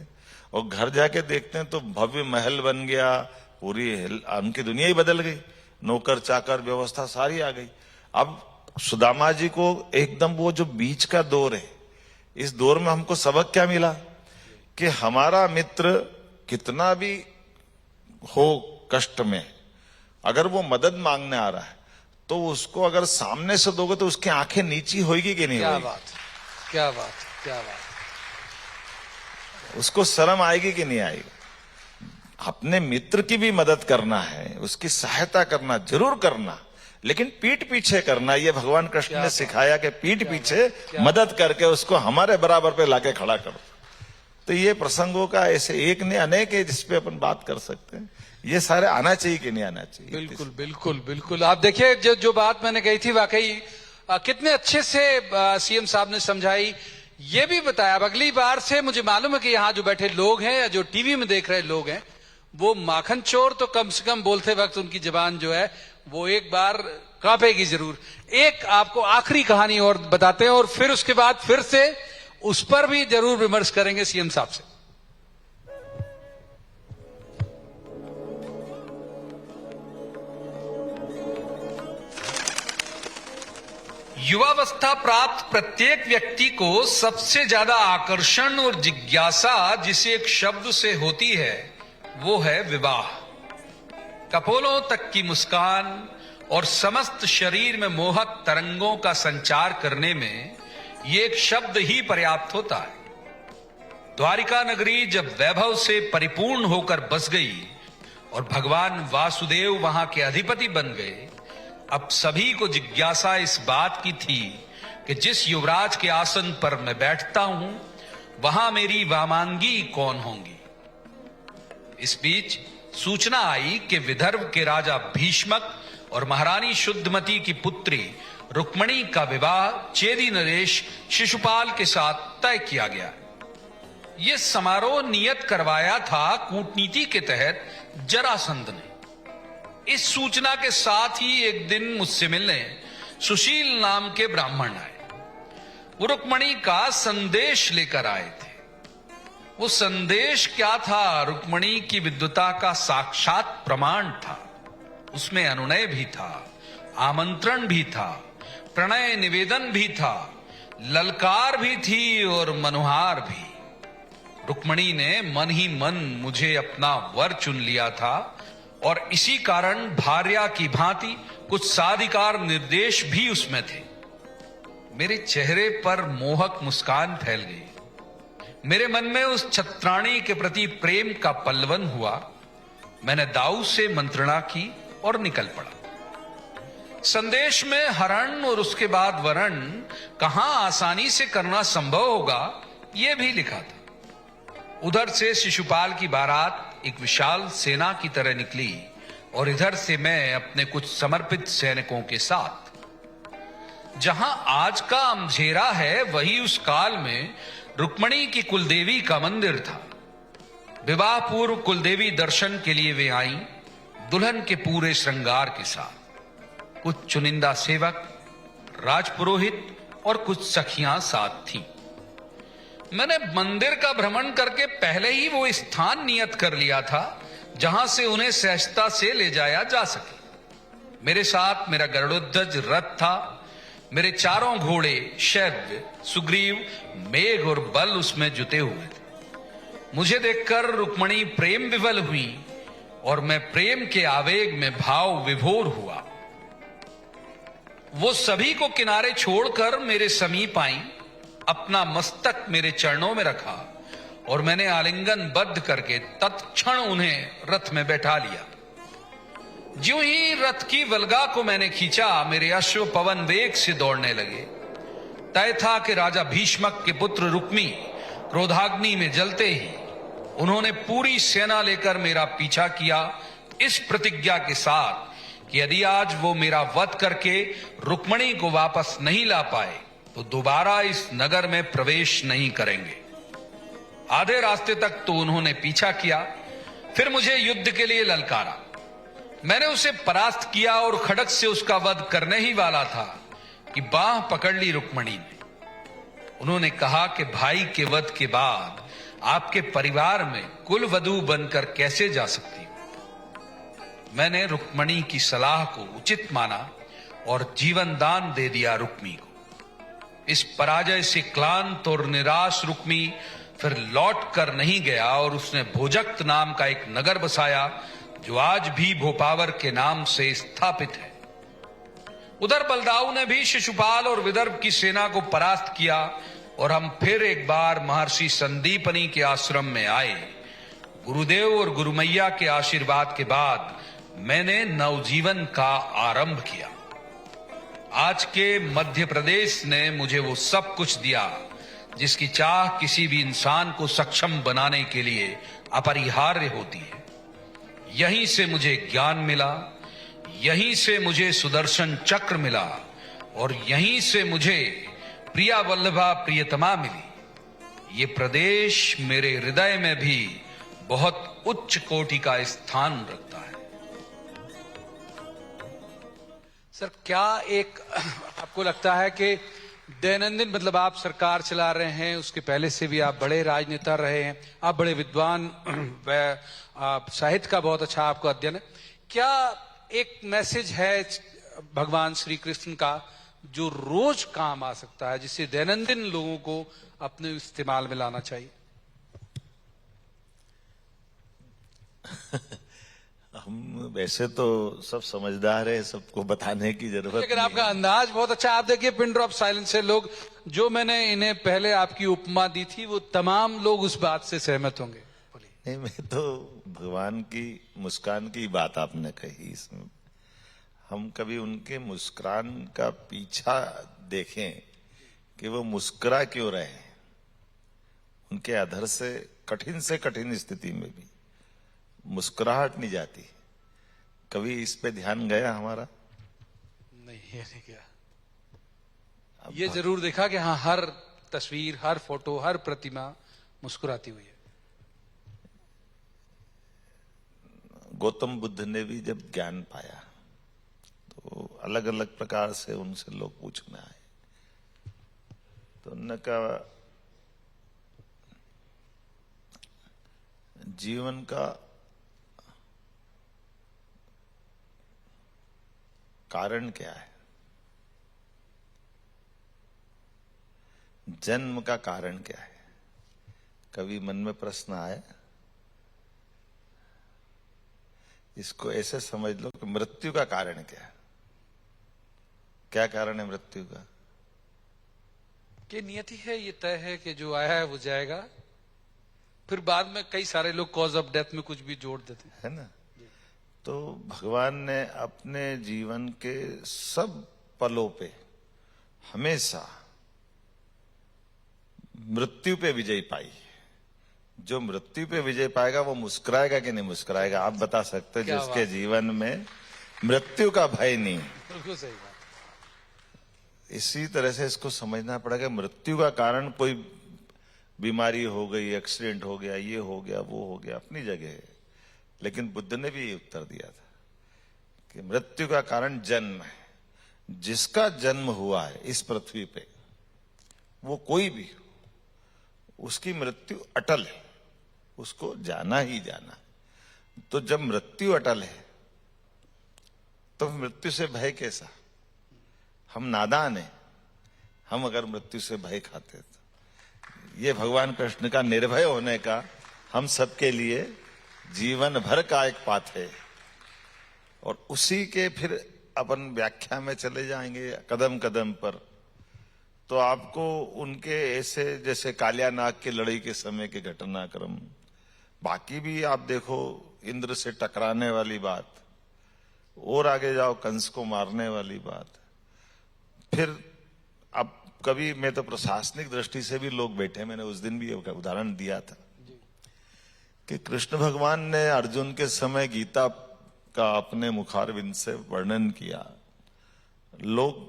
और घर जाके देखते हैं तो भव्य महल बन गया, पूरी उनकी दुनिया ही बदल गई, नौकर चाकर व्यवस्था सारी आ गई। अब सुदामा जी को एकदम वो जो बीच का दौर है, इस दौर में हमको सबक क्या मिला कि हमारा मित्र कितना भी हो कष्ट में, अगर वो मदद मांगने आ रहा है तो उसको अगर सामने से दोगे तो उसकी आंखें नीची होगी कि नहीं क्या होगी? बात, क्या बात, क्या बात। उसको शर्म आएगी कि नहीं आएगी? अपने मित्र की भी मदद करना है, उसकी सहायता करना, जरूर करना, लेकिन पीठ पीछे करना। ये भगवान कृष्ण ने सिखाया कि पीठ पीछे मदद करके उसको हमारे बराबर पे लाके खड़ा करो। तो ये प्रसंगों का ऐसे एक ने अनेक है जिसपे अपन बात कर सकते हैं। ये सारे आना चाहिए कि नहीं आना चाहिए? बिल्कुल बिल्कुल बिल्कुल। आप देखिए जो बात मैंने कही थी, वाकई कितने अच्छे से सीएम साहब ने समझाई, ये भी बताया। अब अगली बार से मुझे मालूम है कि यहाँ जो बैठे लोग हैं या जो टीवी में देख रहे लोग हैं, वो माखन चोर तो कम से कम बोलते वक्त उनकी जबान जो है वो एक बार कांपेगी जरूर। एक आपको आखिरी कहानी और बताते हैं, और फिर उसके बाद फिर से उस पर भी जरूर विमर्श करेंगे सीएम साहब से। युवावस्था प्राप्त प्रत्येक व्यक्ति को सबसे ज्यादा आकर्षण और जिज्ञासा जिस एक शब्द से होती है वो है विवाह। कपोलों तक की मुस्कान और समस्त शरीर में मोहक तरंगों का संचार करने में ये एक शब्द ही पर्याप्त होता है। द्वारिका नगरी जब वैभव से परिपूर्ण होकर बस गई और भगवान वासुदेव वहां के अधिपति बन गए, अब सभी को जिज्ञासा इस बात की थी कि जिस युवराज के आसन पर मैं बैठता हूं वहां मेरी वामांगी कौन होंगी। इस बीच सूचना आई कि विदर्भ के राजा भीष्मक और महारानी शुद्धमती की पुत्री रुक्मणी का विवाह चेदी नरेश शिशुपाल के साथ तय किया गया। यह समारोह नियत करवाया था कूटनीति के तहत जरासंध ने। इस सूचना के साथ ही एक दिन मुझसे मिलने सुशील नाम के ब्राह्मण आए। वो रुक्मणी का संदेश लेकर आए थे। वो संदेश क्या था? रुक्मणी की विद्वता का साक्षात प्रमाण था। उसमें अनुनय भी था, आमंत्रण भी था, प्रणय निवेदन भी था, ललकार भी थी और मनुहार भी। रुक्मणी ने मन ही मन मुझे अपना वर चुन लिया था और इसी कारण भार्या की भांति कुछ साधिकार निर्देश भी उसमें थे। मेरे चेहरे पर मोहक मुस्कान फैल गई। मेरे मन में उस छत्राणी के प्रति प्रेम का पल्लवन हुआ। मैंने दाऊ से मंत्रणा की और निकल पड़ा। संदेश में हरण और उसके बाद वरण कहां आसानी से करना संभव होगा, यह भी लिखा था। उधर से शिशुपाल की बारात एक विशाल सेना की तरह निकली और इधर से मैं अपने कुछ समर्पित सैनिकों के साथ। जहां आज का अमझेरा है वही उस काल में रुक्मणी की कुलदेवी का मंदिर था। विवाह पूर्व कुलदेवी दर्शन के लिए वे आईं, दुल्हन के पूरे श्रृंगार के साथ। कुछ चुनिंदा सेवक, राजपुरोहित और कुछ सखियां साथ थीं। मैंने मंदिर का भ्रमण करके पहले ही वो स्थान नियत कर लिया था जहां से उन्हें सहजता से ले जाया जा सके। मेरे साथ मेरा गरुड़ध्वज रथ था। मेरे चारों घोड़े शैव्य, सुग्रीव, मेघ और बल उसमें जुटे हुए थे। मुझे देखकर रुक्मणी प्रेम विवल हुई और मैं प्रेम के आवेग में भाव विभोर हुआ। वो सभी को किनारे छोड़कर मेरे समीप आई अपना मस्तक मेरे चरणों में रखा और मैंने आलिंगन करके तत्क्षण उन्हें रथ में बैठा लिया। ज्यों ही रथ की वल्गा को मैंने खींचा, मेरे अश्व पवन वेग से दौड़ने लगे। तय था कि राजा भीष्मक के पुत्र रुक्मी क्रोधाग्नि में जलते ही उन्होंने पूरी सेना लेकर मेरा पीछा किया, इस प्रतिज्ञा के साथ कि यदि आज वो मेरा वध करके रुक्मणी को वापस नहीं ला पाए तो दोबारा इस नगर में प्रवेश नहीं करेंगे। आधे रास्ते तक तो उन्होंने पीछा किया, फिर मुझे युद्ध के लिए ललकारा। मैंने उसे परास्त किया और खड्ग से उसका वध करने ही वाला था कि बाह पकड़ ली रुक्मणी ने। उन्होंने कहा कि भाई के वध के बाद आपके परिवार में कुल वधू बनकर कैसे जा सकती हूं। मैंने रुक्मणी की सलाह को उचित माना और जीवन दान दे दिया रुक्मी को। इस पराजय से क्लांत और निराश रुक्मी फिर लौट कर नहीं गया और उसने भोजक्त नाम का एक नगर बसाया जो आज भी भोपावर के नाम से स्थापित है। उधर बलदाऊ ने भी शिशुपाल और विदर्भ की सेना को परास्त किया और हम फिर एक बार महर्षि संदीपनी के आश्रम में आए। गुरुदेव और गुरुमैया के आशीर्वाद के बाद मैंने नवजीवन का आरंभ किया। आज के मध्य प्रदेश ने मुझे वो सब कुछ दिया जिसकी चाह किसी भी इंसान को सक्षम बनाने के लिए अपरिहार्य होती है। यहीं से मुझे ज्ञान मिला, यहीं से मुझे सुदर्शन चक्र मिला और यहीं से मुझे प्रिया वल्लभा प्रियतमा मिली। ये प्रदेश मेरे हृदय में भी बहुत उच्च कोटि का स्थान रखता है। सर, क्या एक आपको लगता है कि दैनंदिन, मतलब आप सरकार चला रहे हैं, उसके पहले से भी आप बड़े राजनेता रहे हैं, आप बड़े विद्वान, साहित्य का बहुत अच्छा आपको अध्ययन है, क्या एक मैसेज है भगवान श्री कृष्ण का जो रोज काम आ सकता है, जिससे दैनंदिन लोगों को अपने इस्तेमाल में लाना चाहिए? हम वैसे तो सब समझदार है, सबको बताने की जरूरत लेकिन नहीं आपका है। अंदाज बहुत अच्छा। आप देखिए पिन ड्रॉप साइलेंस से लोग, जो मैंने इन्हें पहले आपकी उपमा दी थी, वो तमाम लोग उस बात से सहमत होंगे। बोलिए। नहीं, मैं तो भगवान की मुस्कान की बात आपने कही, इसमें हम कभी उनके मुस्कान का पीछा देखें कि वो मुस्कुरा क्यों रहे हैं। उनके अधर से कठिन स्थिति में भी मुस्कुराहट नहीं जाती। कभी इस पे ध्यान गया हमारा? नहीं, ये नहीं किया। ये जरूर देखा कि हाँ, हर तस्वीर, हर फोटो, हर प्रतिमा मुस्कुराती हुई है। गौतम बुद्ध ने भी जब ज्ञान पाया तो अलग अलग प्रकार से उनसे लोग पूछने आए, तो उन्होंने कहा जीवन का कारण क्या है, जन्म का कारण क्या है। कभी मन में प्रश्न आया? इसको ऐसे समझ लो कि मृत्यु का कारण क्या है। क्या कारण है मृत्यु का? कि नियति है, ये तय है कि जो आया है वो जाएगा। फिर बाद में कई सारे लोग कॉज ऑफ डेथ में कुछ भी जोड़ देते हैं, है ना। तो भगवान ने अपने जीवन के सब पलों पे हमेशा मृत्यु पे विजय पाई। जो मृत्यु पे विजय पाएगा वो मुस्कुराएगा कि नहीं मुस्कुराएगा? आप बता सकते हो जिसके जीवन में मृत्यु का भय नहीं। बिल्कुल सही बात। इसी तरह से इसको समझना पड़ेगा। मृत्यु का कारण कोई बीमारी हो गई, एक्सीडेंट हो गया, ये हो गया, वो हो गया, अपनी जगह है। लेकिन बुद्ध ने भी उत्तर दिया था कि मृत्यु का कारण जन्म है। जिसका जन्म हुआ है इस पृथ्वी पे, वो कोई भी हो, उसकी मृत्यु अटल है, उसको जाना ही जाना। तो जब मृत्यु अटल है तो मृत्यु से भय कैसा? हम नादान हैं, हम अगर मृत्यु से भय खाते तो। ये भगवान कृष्ण का निर्भय होने का हम सबके लिए जीवन भर का एक पाठ है। और उसी के फिर अपन व्याख्या में चले जाएंगे कदम कदम पर। तो आपको उनके ऐसे जैसे कालिया नाग की लड़ाई के समय के घटनाक्रम, बाकी भी आप देखो इंद्र से टकराने वाली बात, और आगे जाओ कंस को मारने वाली बात, फिर अब कभी मैं तो प्रशासनिक दृष्टि से भी लोग बैठे, मैंने उस दिन भी एक उदाहरण दिया था कि कृष्ण भगवान ने अर्जुन के समय गीता का अपने मुखारविंद से वर्णन किया। लोग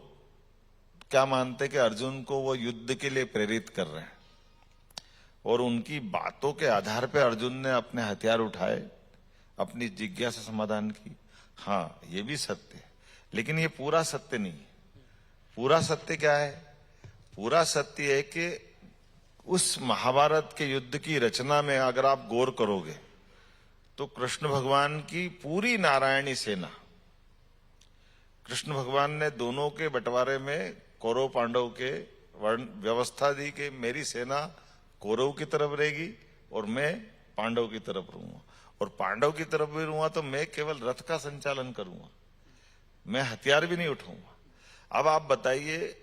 क्या मानते कि अर्जुन को वो युद्ध के लिए प्रेरित कर रहे हैं, और उनकी बातों के आधार पर अर्जुन ने अपने हथियार उठाए, अपनी जिज्ञासा समाधान की। हाँ, ये भी सत्य है, लेकिन ये पूरा सत्य नहीं है। पूरा सत्य क्या है? पूरा सत्य है कि उस महाभारत के युद्ध की रचना में अगर आप गौर करोगे तो कृष्ण भगवान की पूरी नारायणी सेना, कृष्ण भगवान ने दोनों के बंटवारे में कौरव पांडव के व्यवस्था दी कि मेरी सेना कौरव की तरफ रहेगी और मैं पांडव की तरफ रहूंगा, और पांडव की तरफ भी रहूंगा तो मैं केवल रथ का संचालन करूंगा, मैं हथियार भी नहीं उठाऊंगा। अब आप बताइए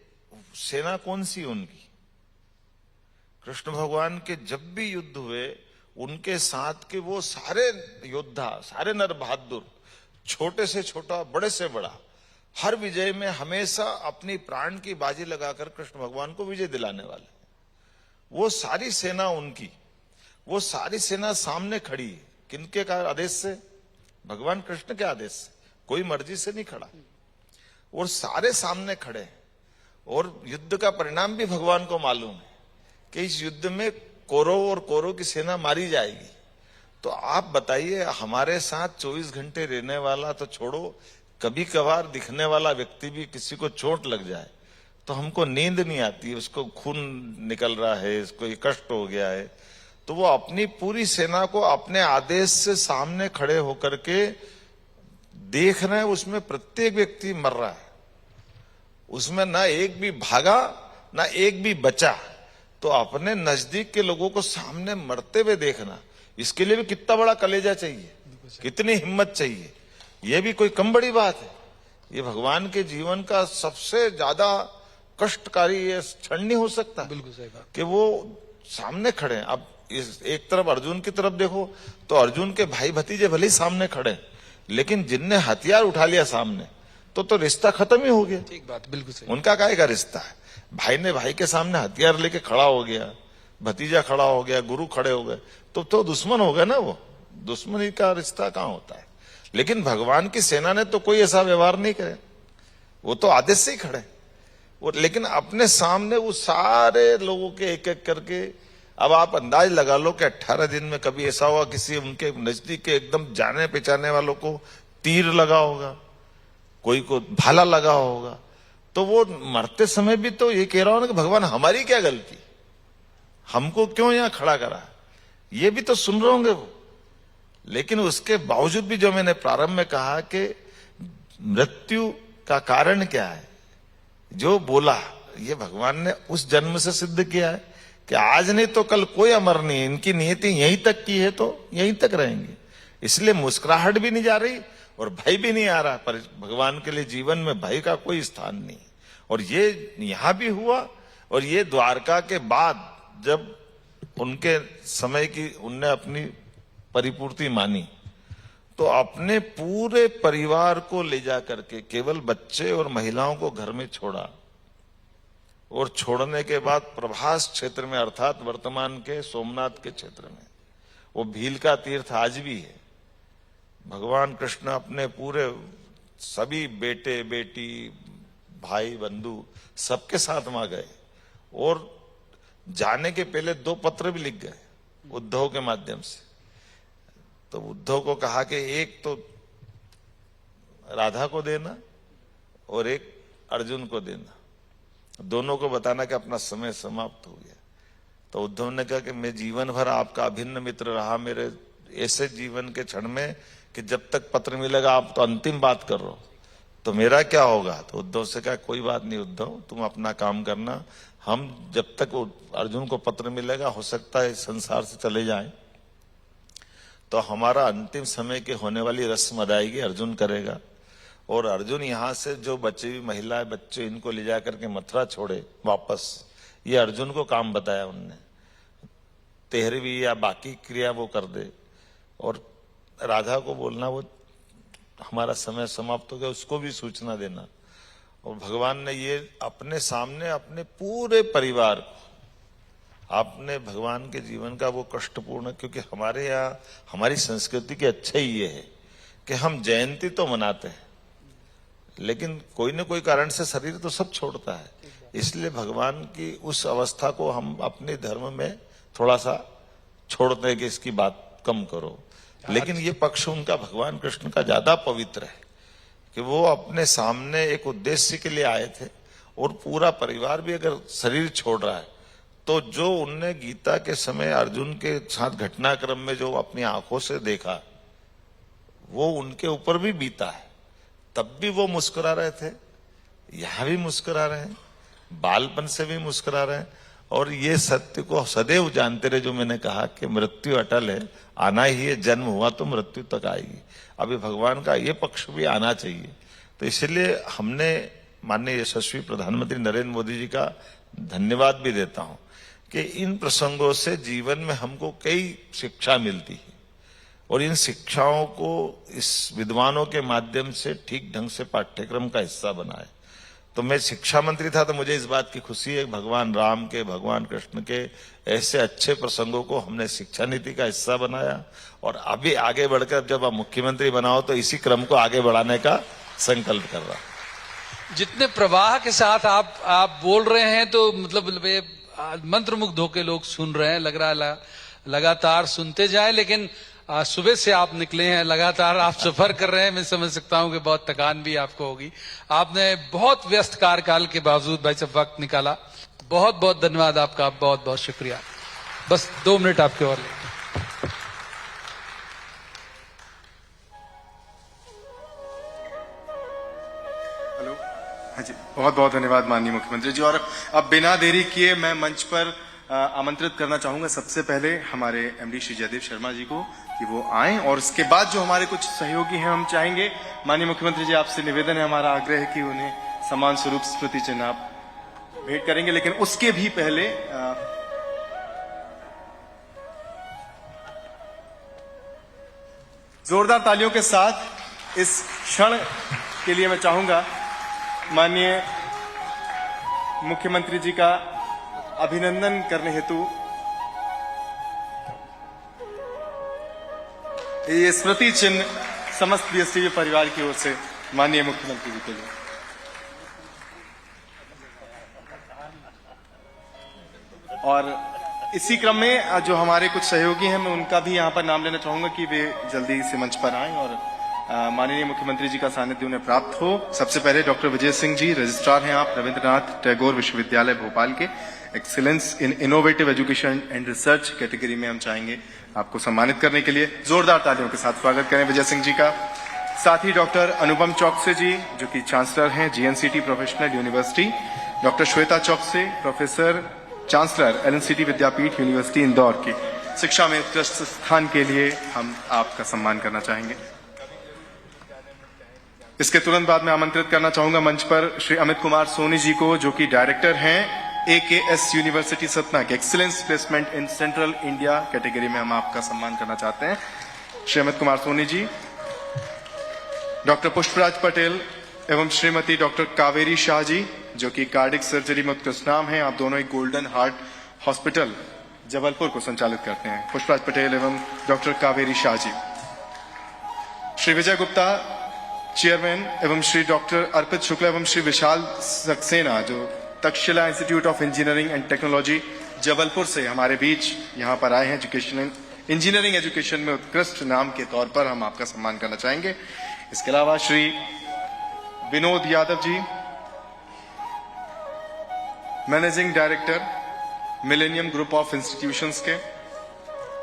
सेना कौन सी उनकी? कृष्ण भगवान के जब भी युद्ध हुए उनके साथ के वो सारे योद्धा, सारे नर बहादुर, छोटे से छोटा बड़े से बड़ा, हर विजय में हमेशा अपनी प्राण की बाजी लगाकर कृष्ण भगवान को विजय दिलाने वाले, वो सारी सेना उनकी, वो सारी सेना सामने खड़ी है। किनके का आदेश से? भगवान कृष्ण के आदेश से, कोई मर्जी से नहीं खड़ा, और सारे सामने खड़े हैं। और युद्ध का परिणाम भी भगवान को मालूम है कि इस युद्ध में कौरव और कौरव की सेना मारी जाएगी। तो आप बताइए, हमारे साथ 24 घंटे रहने वाला तो छोड़ो, कभी कभार दिखने वाला व्यक्ति भी किसी को चोट लग जाए तो हमको नींद नहीं आती, उसको खून निकल रहा है, इसको ये कष्ट हो गया है, तो वो अपनी पूरी सेना को अपने आदेश से सामने खड़े होकर के देख रहे हैं, उसमें प्रत्येक व्यक्ति मर रहा है, उसमें ना एक भी भागा ना एक भी बचा। तो अपने नजदीक के लोगों को सामने मरते हुए देखना, इसके लिए भी कितना बड़ा कलेजा चाहिए, कितनी हिम्मत चाहिए, यह भी कोई कम बड़ी बात है। ये भगवान के जीवन का सबसे ज्यादा कष्टकारी ये क्षण नहीं हो सकता। बिल्कुल सही बात कि वो सामने खड़े हैं। अब इस एक तरफ अर्जुन की तरफ देखो तो अर्जुन के भाई भतीजे भले ही सामने खड़े हैं, लेकिन जिनने हथियार उठा लिया सामने तो रिश्ता खत्म ही हो गया। ठीक बात, बिल्कुल सही। उनका काहे का रिश्ता है? भाई ने भाई के सामने हथियार लेके खड़ा हो गया, भतीजा खड़ा हो गया, गुरु खड़े हो गए, तो दुश्मन हो गए ना। वो दुश्मनी का रिश्ता कहां होता है? लेकिन भगवान की सेना ने तो कोई ऐसा व्यवहार नहीं करे, वो तो आदेश से ही खड़े। लेकिन अपने सामने वो सारे लोगों के एक एक करके, अब आप अंदाज लगा लो कि 18 दिन में कभी ऐसा हुआ किसी उनके नजदीक के एकदम जाने पहचाने वालों को तीर लगा होगा, कोई को भाला लगा होगा, तो वो मरते समय भी तो ये कह रहा हूं ना कि भगवान हमारी क्या गलती, हमको क्यों यहां खड़ा करा, ये भी तो सुन रहे होंगे वो। लेकिन उसके बावजूद भी जो मैंने प्रारंभ में कहा कि मृत्यु का कारण क्या है, जो बोला ये भगवान ने उस जन्म से सिद्ध किया है कि आज नहीं तो कल कोई अमर नहीं है, इनकी नियति यहीं तक की है तो यहीं तक रहेंगे। इसलिए मुस्कुराहट भी नहीं जा रही और भय भी नहीं आ रहा, पर भगवान के लिए जीवन में भय का कोई स्थान नहीं। और ये यहां भी हुआ, और ये द्वारका के बाद जब उनके समय की उनने अपनी परिपूर्ति मानी तो अपने पूरे परिवार को ले जा करके केवल बच्चे और महिलाओं को घर में छोड़ा, और छोड़ने के बाद प्रभास क्षेत्र में अर्थात वर्तमान के सोमनाथ के क्षेत्र में, वो भील का तीर्थ आज भी है, भगवान कृष्ण अपने पूरे सभी बेटे बेटी भाई बंधु सबके साथ वहां गए, और जाने के पहले 2 पत्र भी लिख गए उद्धव के माध्यम से। तो उद्धव को कहा कि एक तो राधा को देना और एक अर्जुन को देना, दोनों को बताना कि अपना समय समाप्त हो गया। तो उद्धव ने कहा कि मैं जीवन भर आपका अभिन्न मित्र रहा, मेरे ऐसे जीवन के क्षण में कि जब तक पत्र मिलेगा आप तो अंतिम बात कर रहे हो, तो मेरा क्या होगा? तो उद्धव से कहा कोई बात नहीं उद्धव, तुम अपना काम करना, हम जब तक अर्जुन को पत्र मिलेगा हो सकता है संसार से चले जाएं, तो हमारा अंतिम समय के होने वाली रस्म अदायगी अर्जुन करेगा, और अर्जुन यहाँ से जो बची हुई महिलाएं बच्चे इनको ले जा करके मथुरा छोड़े वापस, ये अर्जुन को काम बताया उनने। 13वीं या बाकी क्रिया वो कर दे, और राधा को बोलना वो हमारा समय समाप्त हो गया, उसको भी सूचना देना। और भगवान ने ये अपने सामने अपने पूरे परिवार को, आपने भगवान के जीवन का वो कष्टपूर्ण, क्योंकि हमारे यहाँ हमारी संस्कृति की अच्छा ही ये है कि हम जयंती तो मनाते हैं लेकिन कोई न कोई कारण से शरीर तो सब छोड़ता है, इसलिए भगवान की उस अवस्था को हम अपने धर्म में थोड़ा सा छोड़ते हैं कि इसकी बात कम करो। लेकिन ये पक्ष उनका भगवान कृष्ण का ज्यादा पवित्र है कि वो अपने सामने एक उद्देश्य के लिए आए थे, और पूरा परिवार भी अगर शरीर छोड़ रहा है तो जो उनने गीता के समय अर्जुन के साथ घटनाक्रम में जो अपनी आंखों से देखा वो उनके ऊपर भी बीता है, तब भी वो मुस्कुरा रहे थे, यहां भी मुस्कुरा रहे हैं, बालपन से भी मुस्कुरा रहे हैं। और ये सत्य को सदैव जानते रहे जो मैंने कहा कि मृत्यु अटल है, आना ही है, जन्म हुआ तो मृत्यु तक आएगी। अभी भगवान का ये पक्ष भी आना चाहिए। तो इसलिए हमने माननीय यशस्वी प्रधानमंत्री नरेंद्र मोदी जी का धन्यवाद भी देता हूं कि इन प्रसंगों से जीवन में हमको कई शिक्षा मिलती है, और इन शिक्षाओं को इस विद्वानों के माध्यम से ठीक ढंग से पाठ्यक्रम का हिस्सा बनाए। तो मैं शिक्षा मंत्री था तो मुझे इस बात की खुशी है, भगवान राम के, भगवान कृष्ण के ऐसे अच्छे प्रसंगों को हमने शिक्षा नीति का हिस्सा बनाया, और अभी आगे बढ़कर जब आप मुख्यमंत्री बनाओ तो इसी क्रम को आगे बढ़ाने का संकल्प कर रहा हूं। जितने प्रवाह के साथ आप बोल रहे हैं तो मतलब ये मंत्रमुग्ध होकर लोग सुन रहे हैं, लग रहा है लगातार सुनते जाएं। लेकिन सुबह से आप निकले हैं, लगातार आप सफर कर रहे हैं, मैं समझ सकता हूं कि बहुत थकान भी आपको होगी। आपने बहुत व्यस्त कार्यकाल के बावजूद भाई साहब वक्त निकाला, बहुत बहुत धन्यवाद आपका, बहुत बहुत शुक्रिया। बस 2 मिनट आपके और लेंगे। हेलो, हाँ जी, बहुत बहुत धन्यवाद माननीय मुख्यमंत्री जी। और अब बिना देरी किए मैं मंच पर आमंत्रित करना चाहूंगा सबसे पहले हमारे एमडी श्री जयदेव शर्मा जी को कि वो आएं, और उसके बाद जो हमारे कुछ सहयोगी हैं हम चाहेंगे माननीय मुख्यमंत्री जी आपसे निवेदन है, हमारा आग्रह है कि उन्हें सम्मान स्वरूप स्मृति चिन्ह आप भेंट करेंगे। लेकिन उसके भी पहले जोरदार तालियों के साथ इस क्षण के लिए मैं चाहूंगा माननीय मुख्यमंत्री जी का अभिनंदन करने हेतु ये स्मृति चिन्ह समस्त बीएसटीवी परिवार की ओर से माननीय मुख्यमंत्री जी के लिए। और इसी क्रम में जो हमारे कुछ सहयोगी हैं मैं उनका भी यहां पर नाम लेना चाहूंगा कि वे जल्दी से मंच पर आएं और माननीय मुख्यमंत्री जी का सानिध्य उन्हें प्राप्त हो। सबसे पहले डॉक्टर विजय सिंह जी, रजिस्ट्रार हैं आप रविंद्रनाथ टैगोर विश्वविद्यालय भोपाल के, excellence in innovative education and research category में हम चाहेंगे आपको सम्मानित करने के लिए। जोरदार तालियों के साथ स्वागत करें विजय सिंह जी का। साथ ही डॉक्टर अनुपम चौकसे जी जो कि चांसलर हैं GNCT professional university, doctor Shweta Chouksey professor chancellor LNCT Vidyapeeth university Indore की, शिक्षा में उत्कृष्ट स्थान के लिए हम आपका सम्मान करना चाहेंगे। इसके तुरंत बाद मैं आमंत्रित करना चाहूंगा मंच पर श्री अमित कुमार सोनी जी को जो कि डायरेक्टर हैं एकेएस यूनिवर्सिटी सतना के, excellence placement in central India category में हम आपका सम्मान करना चाहते हैं। श्री अमित कुमार सोनी जी, डॉक्टर पुष्पराज पटेल एवं श्रीमती डॉक्टर कावेरी शाह जी जो कि कार्डिक सर्जरी में उत्कृष्ट नाम है, आप दोनों एक गोल्डन हार्ट हॉस्पिटल जबलपुर को संचालित करते हैं। पुष्पराज पटेल एवं डॉक्टर कावेरी शाह जी। श्री विजय गुप्ता चेयरमैन एवं श्री डॉक्टर अर्पित शुक्ला एवं श्री विशाल सक्सेना जो Takshashila institute of engineering and technology Jabalpur से हमारे बीच यहाँ पर आए हैं। एजुकेशन इंजीनियरिंग एजुकेशन में उत्कृष्ट नाम के तौर पर हम आपका सम्मान करना चाहेंगे। इसके अलावा Shri Vinod Yadav ji, managing director Millennium group of institutions के,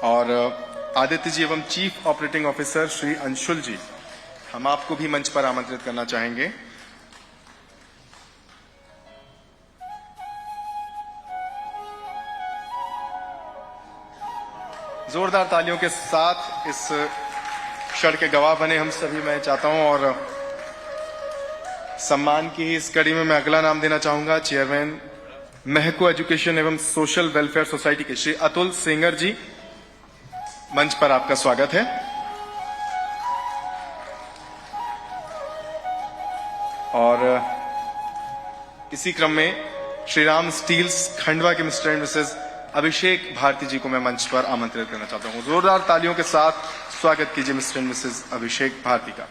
और आदित्य जी एवं chief operating officer Shri Anshul ji, हम आपको भी मंच पर आमंत्रित करना चाहेंगे। जोरदार तालियों के साथ इस क्षण के गवाह बने हम सभी, मैं चाहता हूं। और सम्मान की ही इस कड़ी में मैं अगला नाम देना चाहूंगा चेयरमैन महको एजुकेशन एवं सोशल वेलफेयर सोसाइटी के श्री अतुल सेंगर जी, मंच पर आपका स्वागत है। और इसी क्रम में श्री राम स्टील्स खंडवा के मिस्टर एंड मिसेस अभिषेक भारती जी को मैं मंच पर आमंत्रित करना चाहता हूं। जोरदार तालियों के साथ स्वागत कीजिए मिस्टर एंड मिसेस अभिषेक भारती का।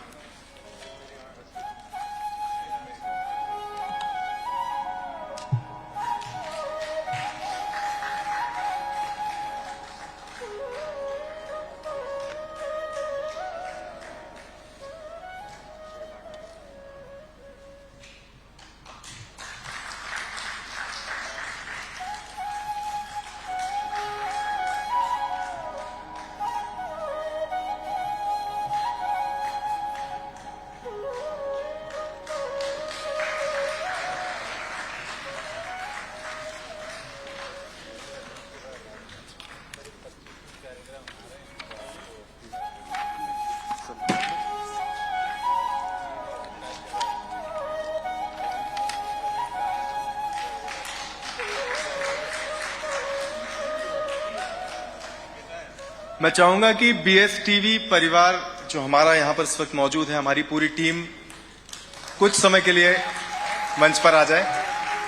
मैं चाहूंगा कि बीएसटीवी परिवार जो हमारा यहां पर इस वक्त मौजूद है, हमारी पूरी टीम कुछ समय के लिए मंच पर आ जाए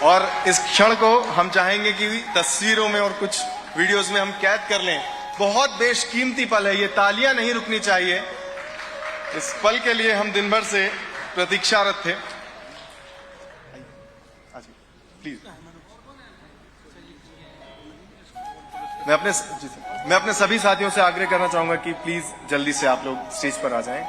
और इस क्षण को हम चाहेंगे कि तस्वीरों में और कुछ वीडियोस में हम कैद कर लें। बहुत बेशकीमती पल है ये, तालियां नहीं रुकनी चाहिए। इस पल के लिए हम दिन भर से प्रतीक्षारत थे। प्लीज मैं अपने सभी साथियों से आग्रह करना चाहूंगा कि प्लीज जल्दी से आप लोग स्टेज पर आ जाएं।